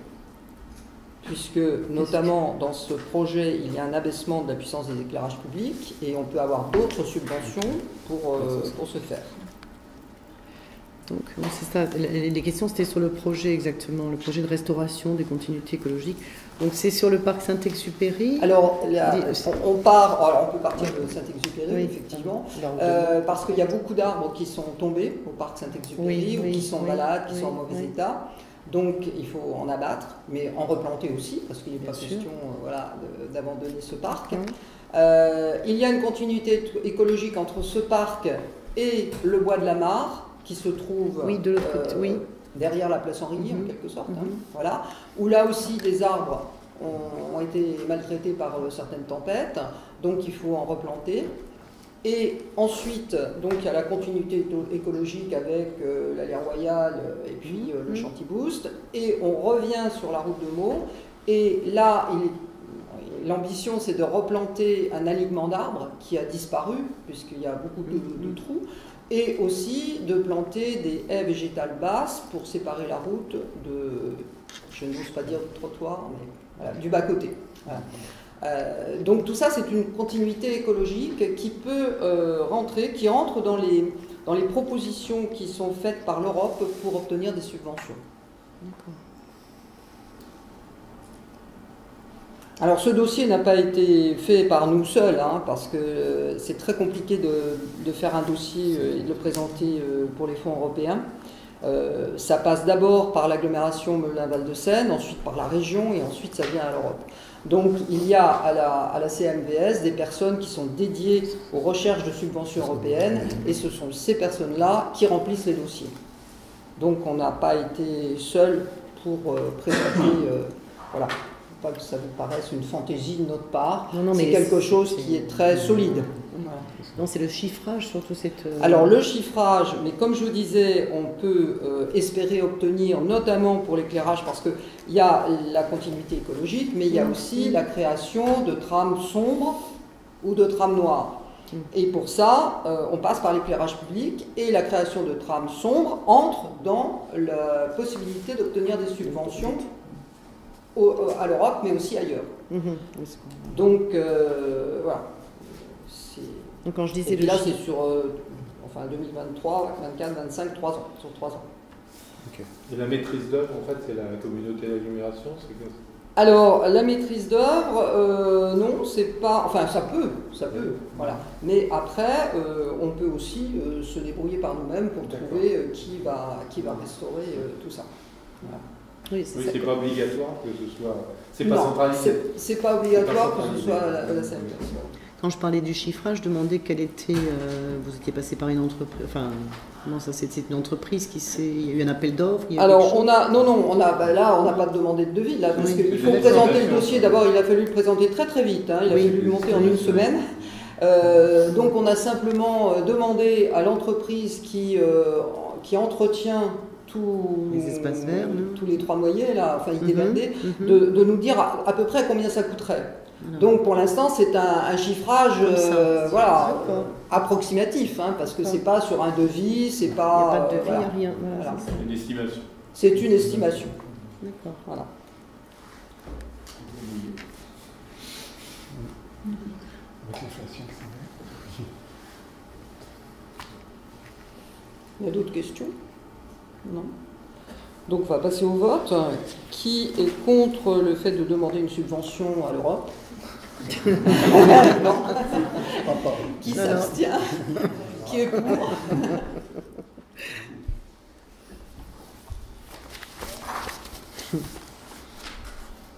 Puisque, notamment, dans ce projet, il y a un abaissement de la puissance des éclairages publics et on peut avoir d'autres subventions pour ce faire. Donc, c'est ça. Les questions, c'était sur le projet exactement, le projet de restauration des continuités écologiques. Donc, c'est sur le parc Saint-Exupéry. Alors, on peut partir de Saint-Exupéry, oui, effectivement, parce qu'il y a beaucoup d'arbres qui sont tombés au parc Saint-Exupéry, ou qui sont malades, qui sont en mauvais état. Donc, il faut en abattre, mais en replanter aussi, parce qu'il n'est pas question d'abandonner ce parc. Il y a une continuité écologique entre ce parc et le bois de la Mare, qui se trouve derrière la place Henry, en quelque sorte, voilà, où là aussi des arbres ont été maltraités par certaines tempêtes, donc il faut en replanter. Et ensuite, donc, il y a la continuité écologique avec l'allée royale et puis le Chantiboost. Et on revient sur la route de Meaux. Et là, l'ambition, c'est de replanter un alignement d'arbres qui a disparu, puisqu'il y a beaucoup de trous. Et aussi de planter des haies végétales basses pour séparer la route de, je n'ose pas dire du trottoir, mais voilà, du bas-côté. Voilà. Donc tout ça, c'est une continuité écologique qui peut qui entre dans les propositions qui sont faites par l'Europe pour obtenir des subventions. Alors ce dossier n'a pas été fait par nous seuls, parce que c'est très compliqué de faire un dossier et de le présenter pour les fonds européens. Ça passe d'abord par l'agglomération Melun-Val-de-Seine, ensuite par la région et ensuite ça vient à l'Europe. Donc il y a à la CMVS des personnes qui sont dédiées aux recherches de subventions européennes et ce sont ces personnes-là qui remplissent les dossiers. Donc on n'a pas été seul pour présenter, voilà, pas que ça vous paraisse une fantaisie de notre part, c'est quelque chose qui est très solide. Voilà. Non, c'est le chiffrage surtout. Alors le chiffrage, mais comme je vous disais, on peut espérer obtenir, notamment pour l'éclairage, parce qu'il y a la continuité écologique, mais il y a aussi la création de trames sombres ou de trames noires. Et pour ça, on passe par l'éclairage public et la création de trames sombres entre dans la possibilité d'obtenir des subventions à l'Europe, mais aussi ailleurs. Donc voilà. Donc quand je disais et puis là, c'est sur 2023, 24, 25, 3 ans, sur 3 ans. Okay. Et la maîtrise d'œuvre, en fait, c'est la communauté d'agglomération, Alors, la maîtrise d'œuvre, non, c'est pas... Enfin, ça peut, voilà. Mais après, on peut aussi se débrouiller par nous-mêmes pour trouver qui va restaurer tout ça. Voilà. Oui, c'est pas obligatoire que ce soit... C'est pas centralisé. C'est pas obligatoire que ce soit la CMVS. Quand je parlais du chiffrage, je demandais quelle était... vous étiez passé par une entreprise... Enfin, comment ça, c'est une entreprise qui s'est... Il y a eu un appel d'offres? Alors, on a... Non, là, on n'a pas demandé de devis, là, parce qu'il faut présenter le dossier. D'abord, il a fallu le présenter très très vite. Hein, il a fallu le monter en une semaine. Donc, on a simplement demandé à l'entreprise qui entretient tous les espaces verts, tous les 3 noyers, là, enfin ITVD, de nous dire à peu près combien ça coûterait. Donc pour l'instant c'est un chiffrage voilà, approximatif, hein, parce que c'est pas sur un devis, c'est pas... Il n'y a pas de devis, voilà. rien. Voilà. C'est une estimation. C'est une estimation. D'accord. Voilà. Il y a d'autres questions? Non. Donc on va passer au vote. Qui est contre le fait de demander une subvention à l'Europe? Non. Qui s'abstient? Qui est pour?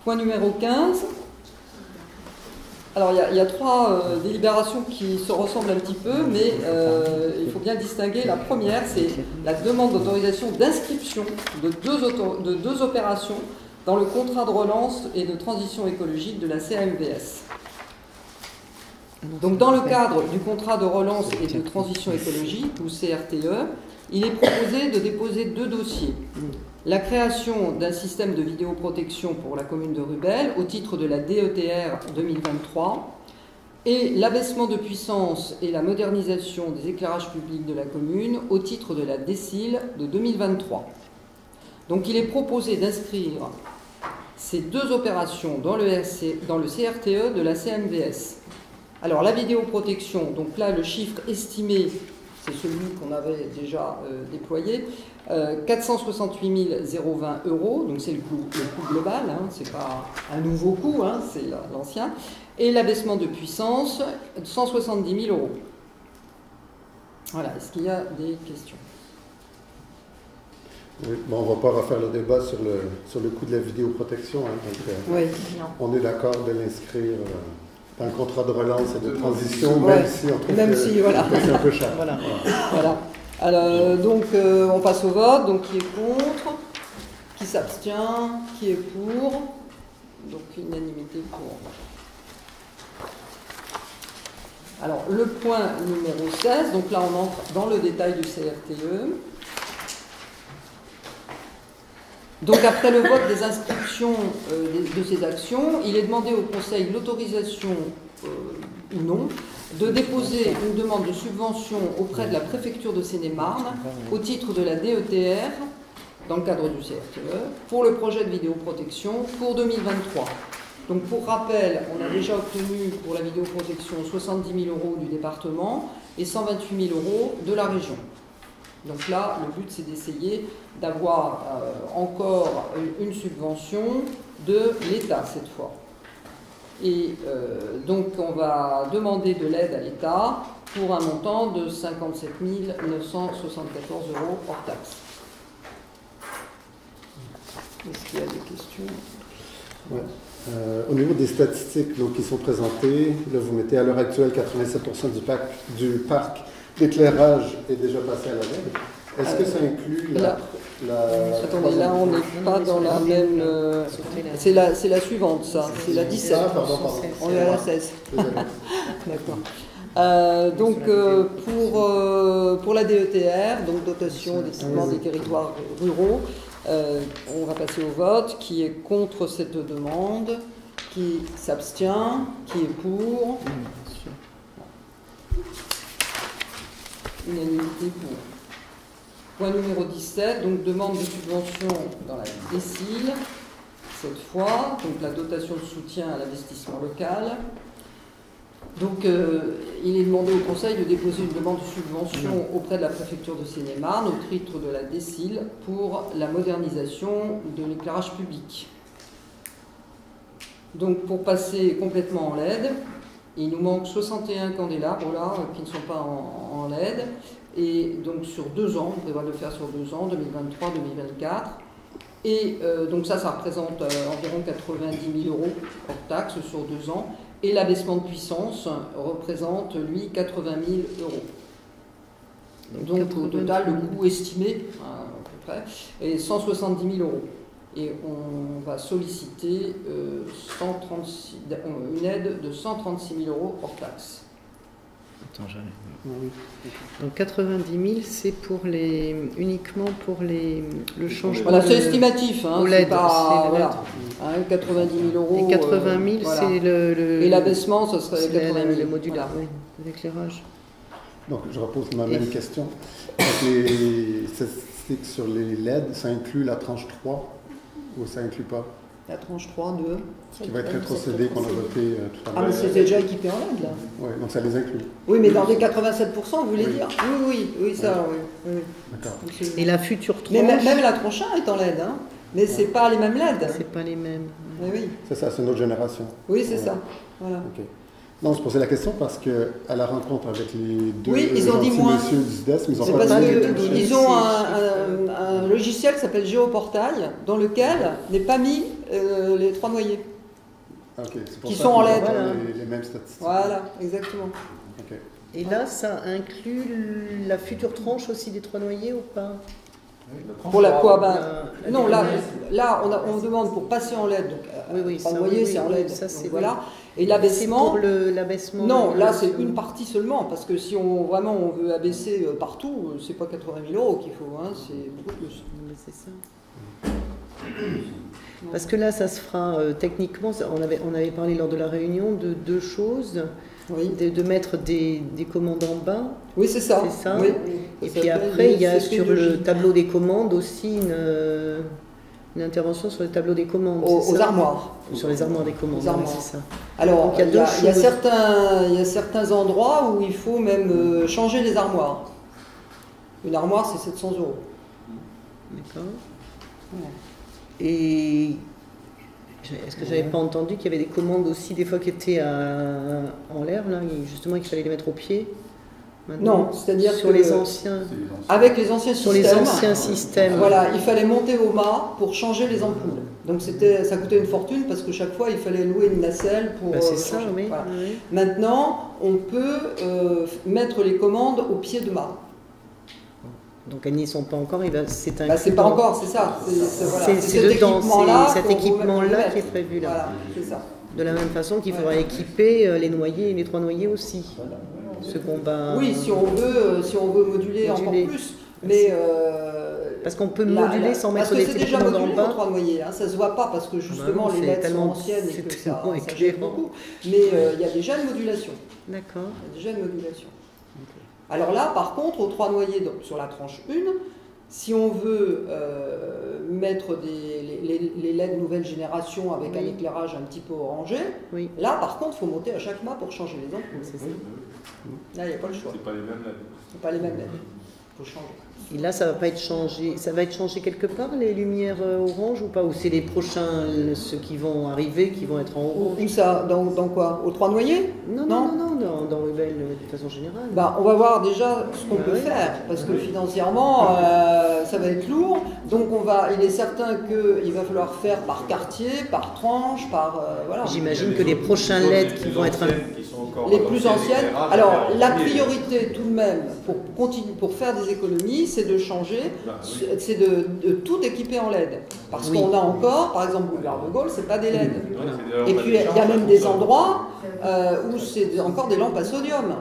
Point numéro 15. Alors il y a 3 délibérations qui se ressemblent un petit peu, mais il faut bien distinguer. La première, c'est la demande d'autorisation d'inscription de deux opérations dans le contrat de relance et de transition écologique de la CMVS. Donc dans le cadre du contrat de relance et de transition écologique, ou CRTE, il est proposé de déposer 2 dossiers. La création d'un système de vidéoprotection pour la commune de Rubel au titre de la DETR 2023 et l'abaissement de puissance et la modernisation des éclairages publics de la commune au titre de la DECIL de 2023. Donc il est proposé d'inscrire ces 2 opérations dans le CRTE de la CMVS. Alors la vidéoprotection, donc là le chiffre estimé, c'est celui qu'on avait déjà déployé, 468 020 €, donc c'est le coût global, hein, c'est pas un nouveau coût, hein, c'est l'ancien, et l'abaissement de puissance, 170 000 €. Voilà, est-ce qu'il y a des questions? Oui, bon, on ne va pas refaire le débat sur le coût de la vidéoprotection, hein, donc oui. On est d'accord de l'inscrire dans le contrat de relance et de transition, même si on trouve que voilà. c'est un peu cher. Voilà. Voilà. Alors, donc on passe au vote. Donc qui est contre? Qui s'abstient? Qui est pour? Donc unanimité pour. Alors le point numéro 16, donc là on entre dans le détail du CRTE. Donc après le vote des inscriptions de ces actions, il est demandé au Conseil l'autorisation ou non de déposer une demande de subvention auprès de la préfecture de Seine-et-Marne au titre de la DETR, dans le cadre du CRTE, pour le projet de vidéoprotection pour 2023. Donc pour rappel, on a déjà obtenu pour la vidéoprotection 70 000 € du département et 128 000 € de la région. Donc là, le but, c'est d'essayer d'avoir encore une subvention de l'État cette fois. Et donc, on va demander de l'aide à l'État pour un montant de 57 974 € hors taxe. Est-ce qu'il y a des questions? Ouais. Au niveau des statistiques donc, qui sont présentées, là, vous mettez à l'heure actuelle 87% du parc d'éclairage est déjà passé à la LED. Est-ce que ça inclut la... Attendez, là on n'est pas dans la même... c'est la suivante, ça. C'est la 17. Ah, pardon. On est à la 16. D'accord. Donc pour la DETR, donc dotation d'équipement des territoires ruraux, on va passer au vote. Qui est contre cette demande? Qui s'abstient? Qui est pour? Unanimité pour. Point numéro 17, donc demande de subvention dans la DECIL, cette fois, donc la dotation de soutien à l'investissement local. Donc il est demandé au Conseil de déposer une demande de subvention auprès de la préfecture de Seine-et-Marne au titre de la DECIL pour la modernisation de l'éclairage public. Donc pour passer complètement en LED, il nous manque 61 candélabres là, qui ne sont pas en LED. Et donc sur 2 ans, on prévoit de le faire sur 2 ans, 2023-2024. Et donc ça représente environ 90 000 € hors taxe sur 2 ans. Et l'abaissement de puissance représente, lui, 80 000 €. Donc au total, le coût estimé, à peu près, est 170 000 €. Et on va solliciter une aide de 136 000 € hors taxe. Attends, j'arrive. Donc 90 000, c'est pour uniquement pour le changement. Voilà, c'est estimatif, hein, LED, c'est pas, voilà, 90 000 €. Et 80 000, voilà. c'est le. Et l'abaissement, ce serait 80 000. Le modulaire, voilà. oui, l'éclairage. Donc, je repose ma même question. Donc, les statistiques sur les LED, ça inclut la tranche 3 ou ça inclut pas? La tranche 3 de... Qui va être rétrocédée, qu'on a voté tout à l'heure. Ah, mais c'était déjà équipé en LED, là. Oui, donc ça les inclut. Oui, mais dans les 87%, vous voulez dire? Oui, ça, oui. D'accord. Et la future tranche... Mais même la tranche 1 est en LED, hein. Mais c'est pas les mêmes LED. C'est pas les mêmes. Oui. C'est ça, c'est une autre génération. Oui, c'est ça. Voilà. Ok. Non, je posais la question parce qu'à la rencontre avec les deux ils ont dit moins. monsieur du SDES, ils ont c'est pas parce dit qu'ils ont un logiciel qui s'appelle Géoportail, dans lequel n'est pas mis les 3 noyers. Okay, qui sont en LED. Les mêmes statistiques. Voilà, exactement. Okay. Et là, ça inclut la future tranche aussi des 3 noyers ou pas? Pour la quoi non, là on demande pour passer en LED. Donc, 3 noyers, c'est en LED. Ça, c'est voilà. Et l'abaissement. Pour l'abaissement. Non, là c'est une partie seulement, parce que si on veut abaisser partout, c'est pas 80 000 € qu'il faut, hein, c'est beaucoup plus. Mais c'est ça. Parce que là, ça se fera techniquement. On avait parlé lors de la réunion de 2 choses. Oui. De mettre des commandes en bas. Oui, c'est ça. C'est ça. Oui. Et puis après, il y a sur le tableau des commandes aussi une intervention sur le tableau des commandes. Aux armoires. Sur les armoires des commandes, c'est ça. Alors, il y a certains endroits où il faut même changer les armoires. Une armoire, c'est 700 €. D'accord. Ouais. Et est-ce que j'avais pas entendu qu'il y avait des commandes aussi des fois qui étaient en l'air, là, justement qu'il fallait les mettre au pied? Non, c'est-à-dire sur les anciens. Avec les anciens systèmes. Sur les anciens systèmes. Voilà, il fallait monter au mât pour changer les ampoules. Donc ça coûtait une fortune parce que chaque fois il fallait louer une nacelle pour. C'est ça, oui, voilà. Oui. Maintenant, on peut mettre les commandes au pied de mât. Donc elles n'y sont pas encore, c'est c'est pas encore, c'est ça. C'est dedans, c'est cet équipement-là qui est prévu là. Voilà, c'est ça. De la même façon qu'il faudra équiper les noyers et les 3 noyers aussi. Oui, si on veut moduler encore plus. Mais parce qu'on peut moduler sans mettre des télécommandes en bas. Parce que c'est déjà modulé en 3 noyers, hein, ça se voit pas parce que justement les LED sont anciennes et que ça gêne beaucoup. Mais il y a déjà une modulation. D'accord. Il y a déjà une modulation. Alors là, par contre, aux 3 noyers, donc sur la tranche 1, si on veut mettre les LED nouvelle génération avec un éclairage un petit peu orangé, là, par contre, il faut monter à chaque mât pour changer les ampoules. Là, il n'y a pas le choix. C'est pas les mêmes LED. C'est pas les mêmes LED. Il faut changer. Et là, ça va pas être changé. Ça va être changé quelque part, les lumières orange ou pas? Ou c'est les prochains, ceux qui vont arriver, qui vont être en orange? Où ça? Dans quoi? Aux 3 noyers? Non, dans Rebelle de façon générale. On va voir déjà ce qu'on peut faire, parce que financièrement, ça va être lourd. Donc il est certain qu'il va falloir faire par quartier, par tranche, par... voilà. J'imagine que les prochains LED qui vont être... Les plus anciennes. Alors, la priorité tout de même, pour faire des économies, c'est de changer, c'est de tout équiper en LED. Parce qu'on a encore, par exemple, Boulevard de Gaulle, c'est pas des LED. Et puis, il y a même des endroits où c'est encore des lampes à sodium.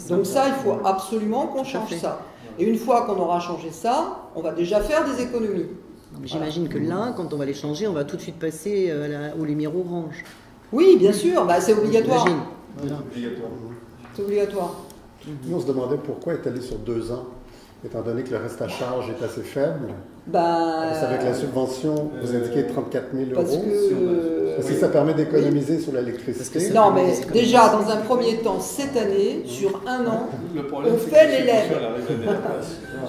Donc ça, il faut absolument qu'on change ça. Et une fois qu'on aura changé ça, on va déjà faire des économies. J'imagine que là, quand on va les changer, on va tout de suite passer aux lumières orange. Oui, bien sûr, c'est obligatoire. Voilà. C'est obligatoire. Nous, on se demandait pourquoi étaler sur 2 ans, étant donné que le reste à charge est assez faible. Avec la subvention, vous indiquez 34 000 €. Parce que Si ça permet d'économiser sur l'électricité. Non, mais déjà, dans un premier temps, cette année, sur un an, on fait les LED.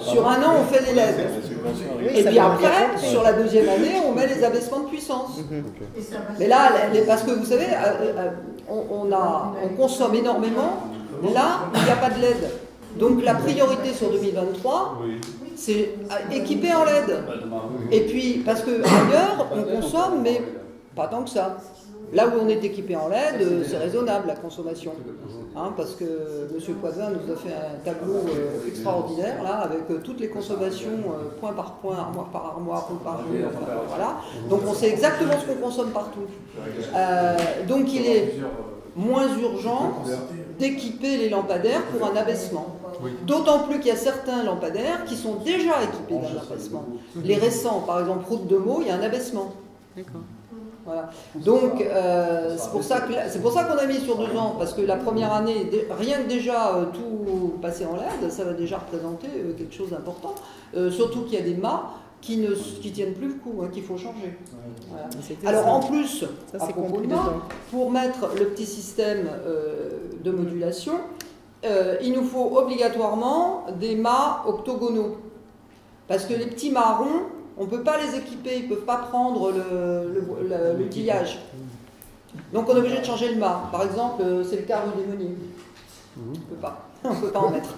Sur un an, on fait les LED. Et puis après, sur la deuxième année, on met les abaissements de puissance. Mais là, parce que vous savez, on consomme énormément. Là, il n'y a pas de LED. Donc la priorité sur 2023, c'est équiper en LED. Et puis, parce qu'ailleurs, on consomme, mais pas tant que ça. Là où on est équipé en LED, c'est raisonnable la consommation. Hein, parce que M. Poisin nous a fait un tableau extraordinaire, là, avec toutes les consommations, point par point, armoire par armoire, roue par jour, voilà. Donc on sait exactement ce qu'on consomme partout. Donc il est moins urgent d'équiper les lampadaires pour un abaissement. D'autant plus qu'il y a certains lampadaires qui sont déjà équipés d'un abaissement. Les récents, par exemple, Route de Meaux, il y a un abaissement. D'accord. Voilà. Donc, c'est pour ça qu'on a mis sur 2 ans, parce que la première année, rien que déjà tout passer en LED, ça va déjà représenter quelque chose d'important. Surtout qu'il y a des mâts qui tiennent plus le coup, hein, qu'il faut changer. Voilà. Alors en plus, à propos de mâts, pour mettre le petit système de modulation, il nous faut obligatoirement des mâts octogonaux. Parce que les petits mâts ronds, on ne peut pas les équiper, ils ne peuvent pas prendre le quillage. Donc on est obligé de changer le mât. Par exemple, c'est le cas rue des Meuniers. On ne peut pas en mettre.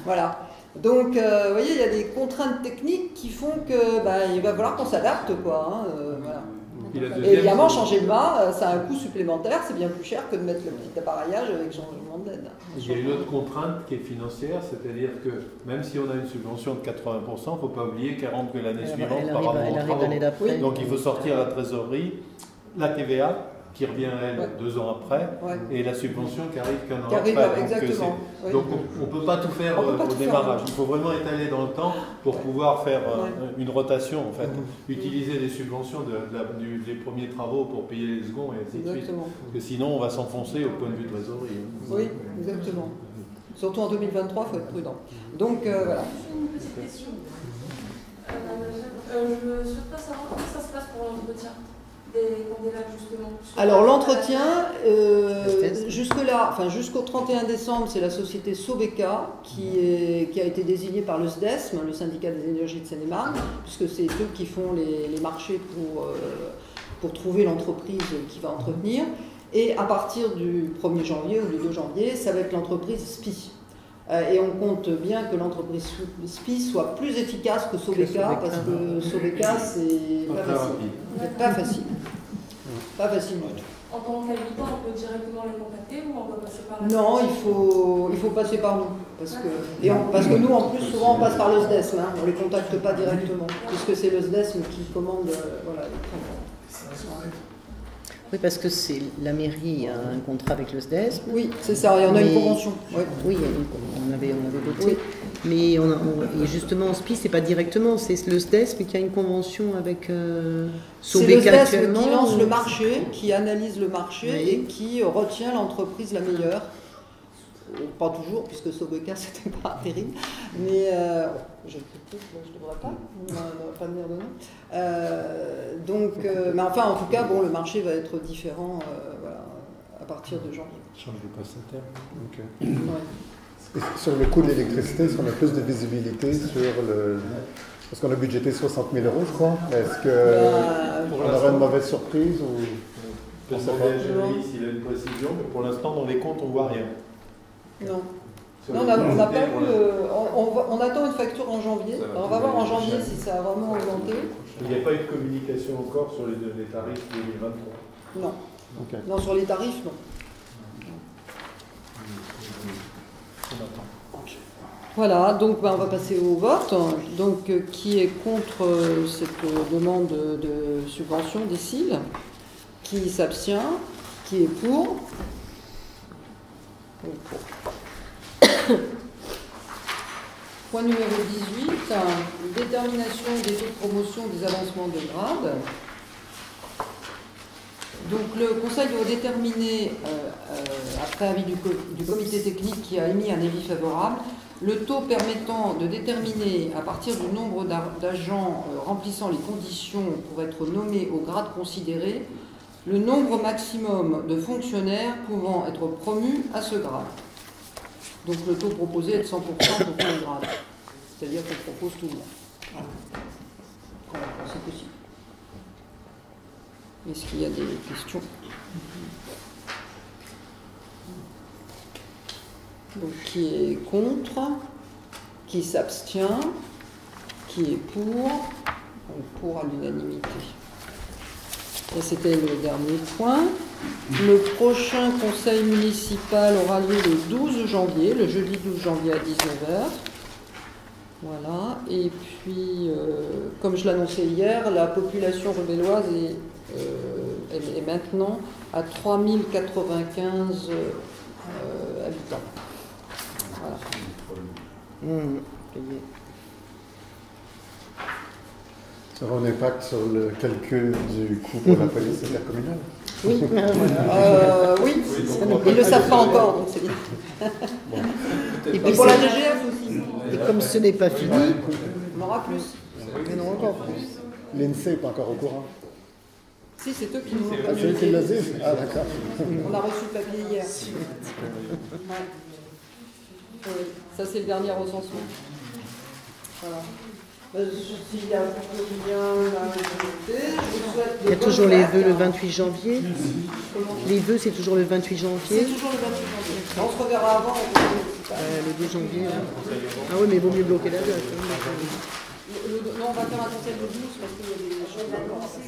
Voilà. Donc, vous voyez, il y a des contraintes techniques qui font que il va falloir qu'on s'adapte, quoi. Hein, voilà. Et évidemment, changer le mât, ça a un coût supplémentaire, c'est bien plus cher que de mettre le petit appareillage avec changement de LED. Il y a une autre contrainte qui est financière, c'est-à-dire que même si on a une subvention de 80%, il ne faut pas oublier qu'elle rentre que l'année suivante par rapport aux travaux. Donc il faut sortir la trésorerie, la TVA, qui revient, elle, 2 ans après, et la subvention qui arrive qu'un an après. Exactement. Donc on ne peut pas tout faire au démarrage. Il faut vraiment étaler dans le temps pour pouvoir faire une rotation, en fait. Utiliser les subventions des premiers travaux pour payer les seconds, et ainsi de suite. Parce que sinon, on va s'enfoncer au point de vue trésorerie. Oui, exactement. Surtout en 2023, il faut être prudent. Donc, voilà. Une petite question. Je souhaite pas savoir comment ça se passe pour l'entretien. Alors l'entretien, jusque-là, enfin jusqu'au 31 décembre, c'est la société Sobeca qui a été désignée par le SDESM, le syndicat des énergies de Seine-et-Marne, puisque c'est eux qui font les marchés pour trouver l'entreprise qui va entretenir. Et à partir du 1er janvier ou du 2 janvier, ça va être l'entreprise SPI. Et on compte bien que l'entreprise SPI soit plus efficace que Sobeca, parce que Sobeca, c'est pas facile. Pas facile. Pas facile du tout. En tant qu'habitant, on peut directement les contacter ou on doit passer par la Non, il faut passer par nous. Parce que nous, en plus, souvent, on passe par le SDESM. Hein, on ne les contacte pas directement, puisque c'est le SDESM qui commande les travaux. Oui, parce que la mairie a un contrat avec le SDESM. Oui, c'est ça, et on a une convention. Oui, on avait voté. Oui. Mais et justement, SPI, c'est pas directement, c'est le SDESM qui a une convention avec Sobeca. C'est le SDESM qui lance le marché, qui analyse le marché et qui retient l'entreprise la meilleure. Pas toujours, puisque Sobeca, c'était pas terrible. Mais je ne devrais pas venir de nom. Mais enfin, en tout cas, le marché va être différent à partir de janvier. Change de prestataire. Sur le coût de l'électricité, est-ce qu'on a plus de visibilité sur le... Parce qu'on a budgété 60 000 €, je crois. Est-ce qu'on aura une mauvaise surprise ou... Je peux demander à Jérémy s'il a une précision, mais pour l'instant, dans les comptes, on ne voit rien. Non. On n'a pas eu. On attend une facture en janvier. Alors on va voir en janvier si ça a vraiment augmenté. Il n'y a pas eu de communication encore sur les tarifs 2023. Non. Okay. Non, sur les tarifs, non. Voilà, donc on va passer au vote. Donc qui est contre cette demande de subvention des CIL? Qui s'abstient? Qui est pour? Point numéro 18, détermination des taux de promotion des avancements de grade. Donc le Conseil doit déterminer, après avis du comité technique qui a émis un avis favorable, le taux permettant de déterminer à partir du nombre d'agents remplissant les conditions pour être nommés au grade considéré le nombre maximum de fonctionnaires pouvant être promus à ce grade. Donc le taux proposé est de 100% pour tous les grades. C'est-à-dire qu'on propose tout le monde. Voilà. Quand c'est possible. Est-ce qu'il y a des questions? Donc qui est contre? Qui s'abstient? Qui est pour? Donc pour à l'unanimité. Et c'était le dernier point. Le prochain conseil municipal aura lieu le 12 janvier, le jeudi 12 janvier à 19h. Voilà. Et puis, comme je l'annonçais hier, la population rebelloise est maintenant à 3095 habitants. Voilà. Ça aura un impact sur le calcul du coût pour la police intercommunale? Oui, oui. Ils ne le savent pas encore, donc c'est bien. Bon. Et puis pour la DGF aussi. Et comme ce n'est pas fini, on aura plus. Il y en aura encore plus. L'INSEE n'est pas encore au courant. Si, c'est eux qui nous ont C'est eux qui l'ont dit? Ah, d'accord. On a reçu le papier hier. Ouais. Oui, ça c'est le dernier recensement. Voilà. S'il y a rien à ajouter, je vous souhaite il y a toujours les vœux le 28 janvier. Les vœux, c'est toujours le 28 janvier. C'est toujours le 28 janvier. On se reverra avant. Le 2 janvier. Là. Ah oui, mais il vaut mieux bloquer la date. Non, on va faire un conseil de 12 parce qu'il y a des choses à passer.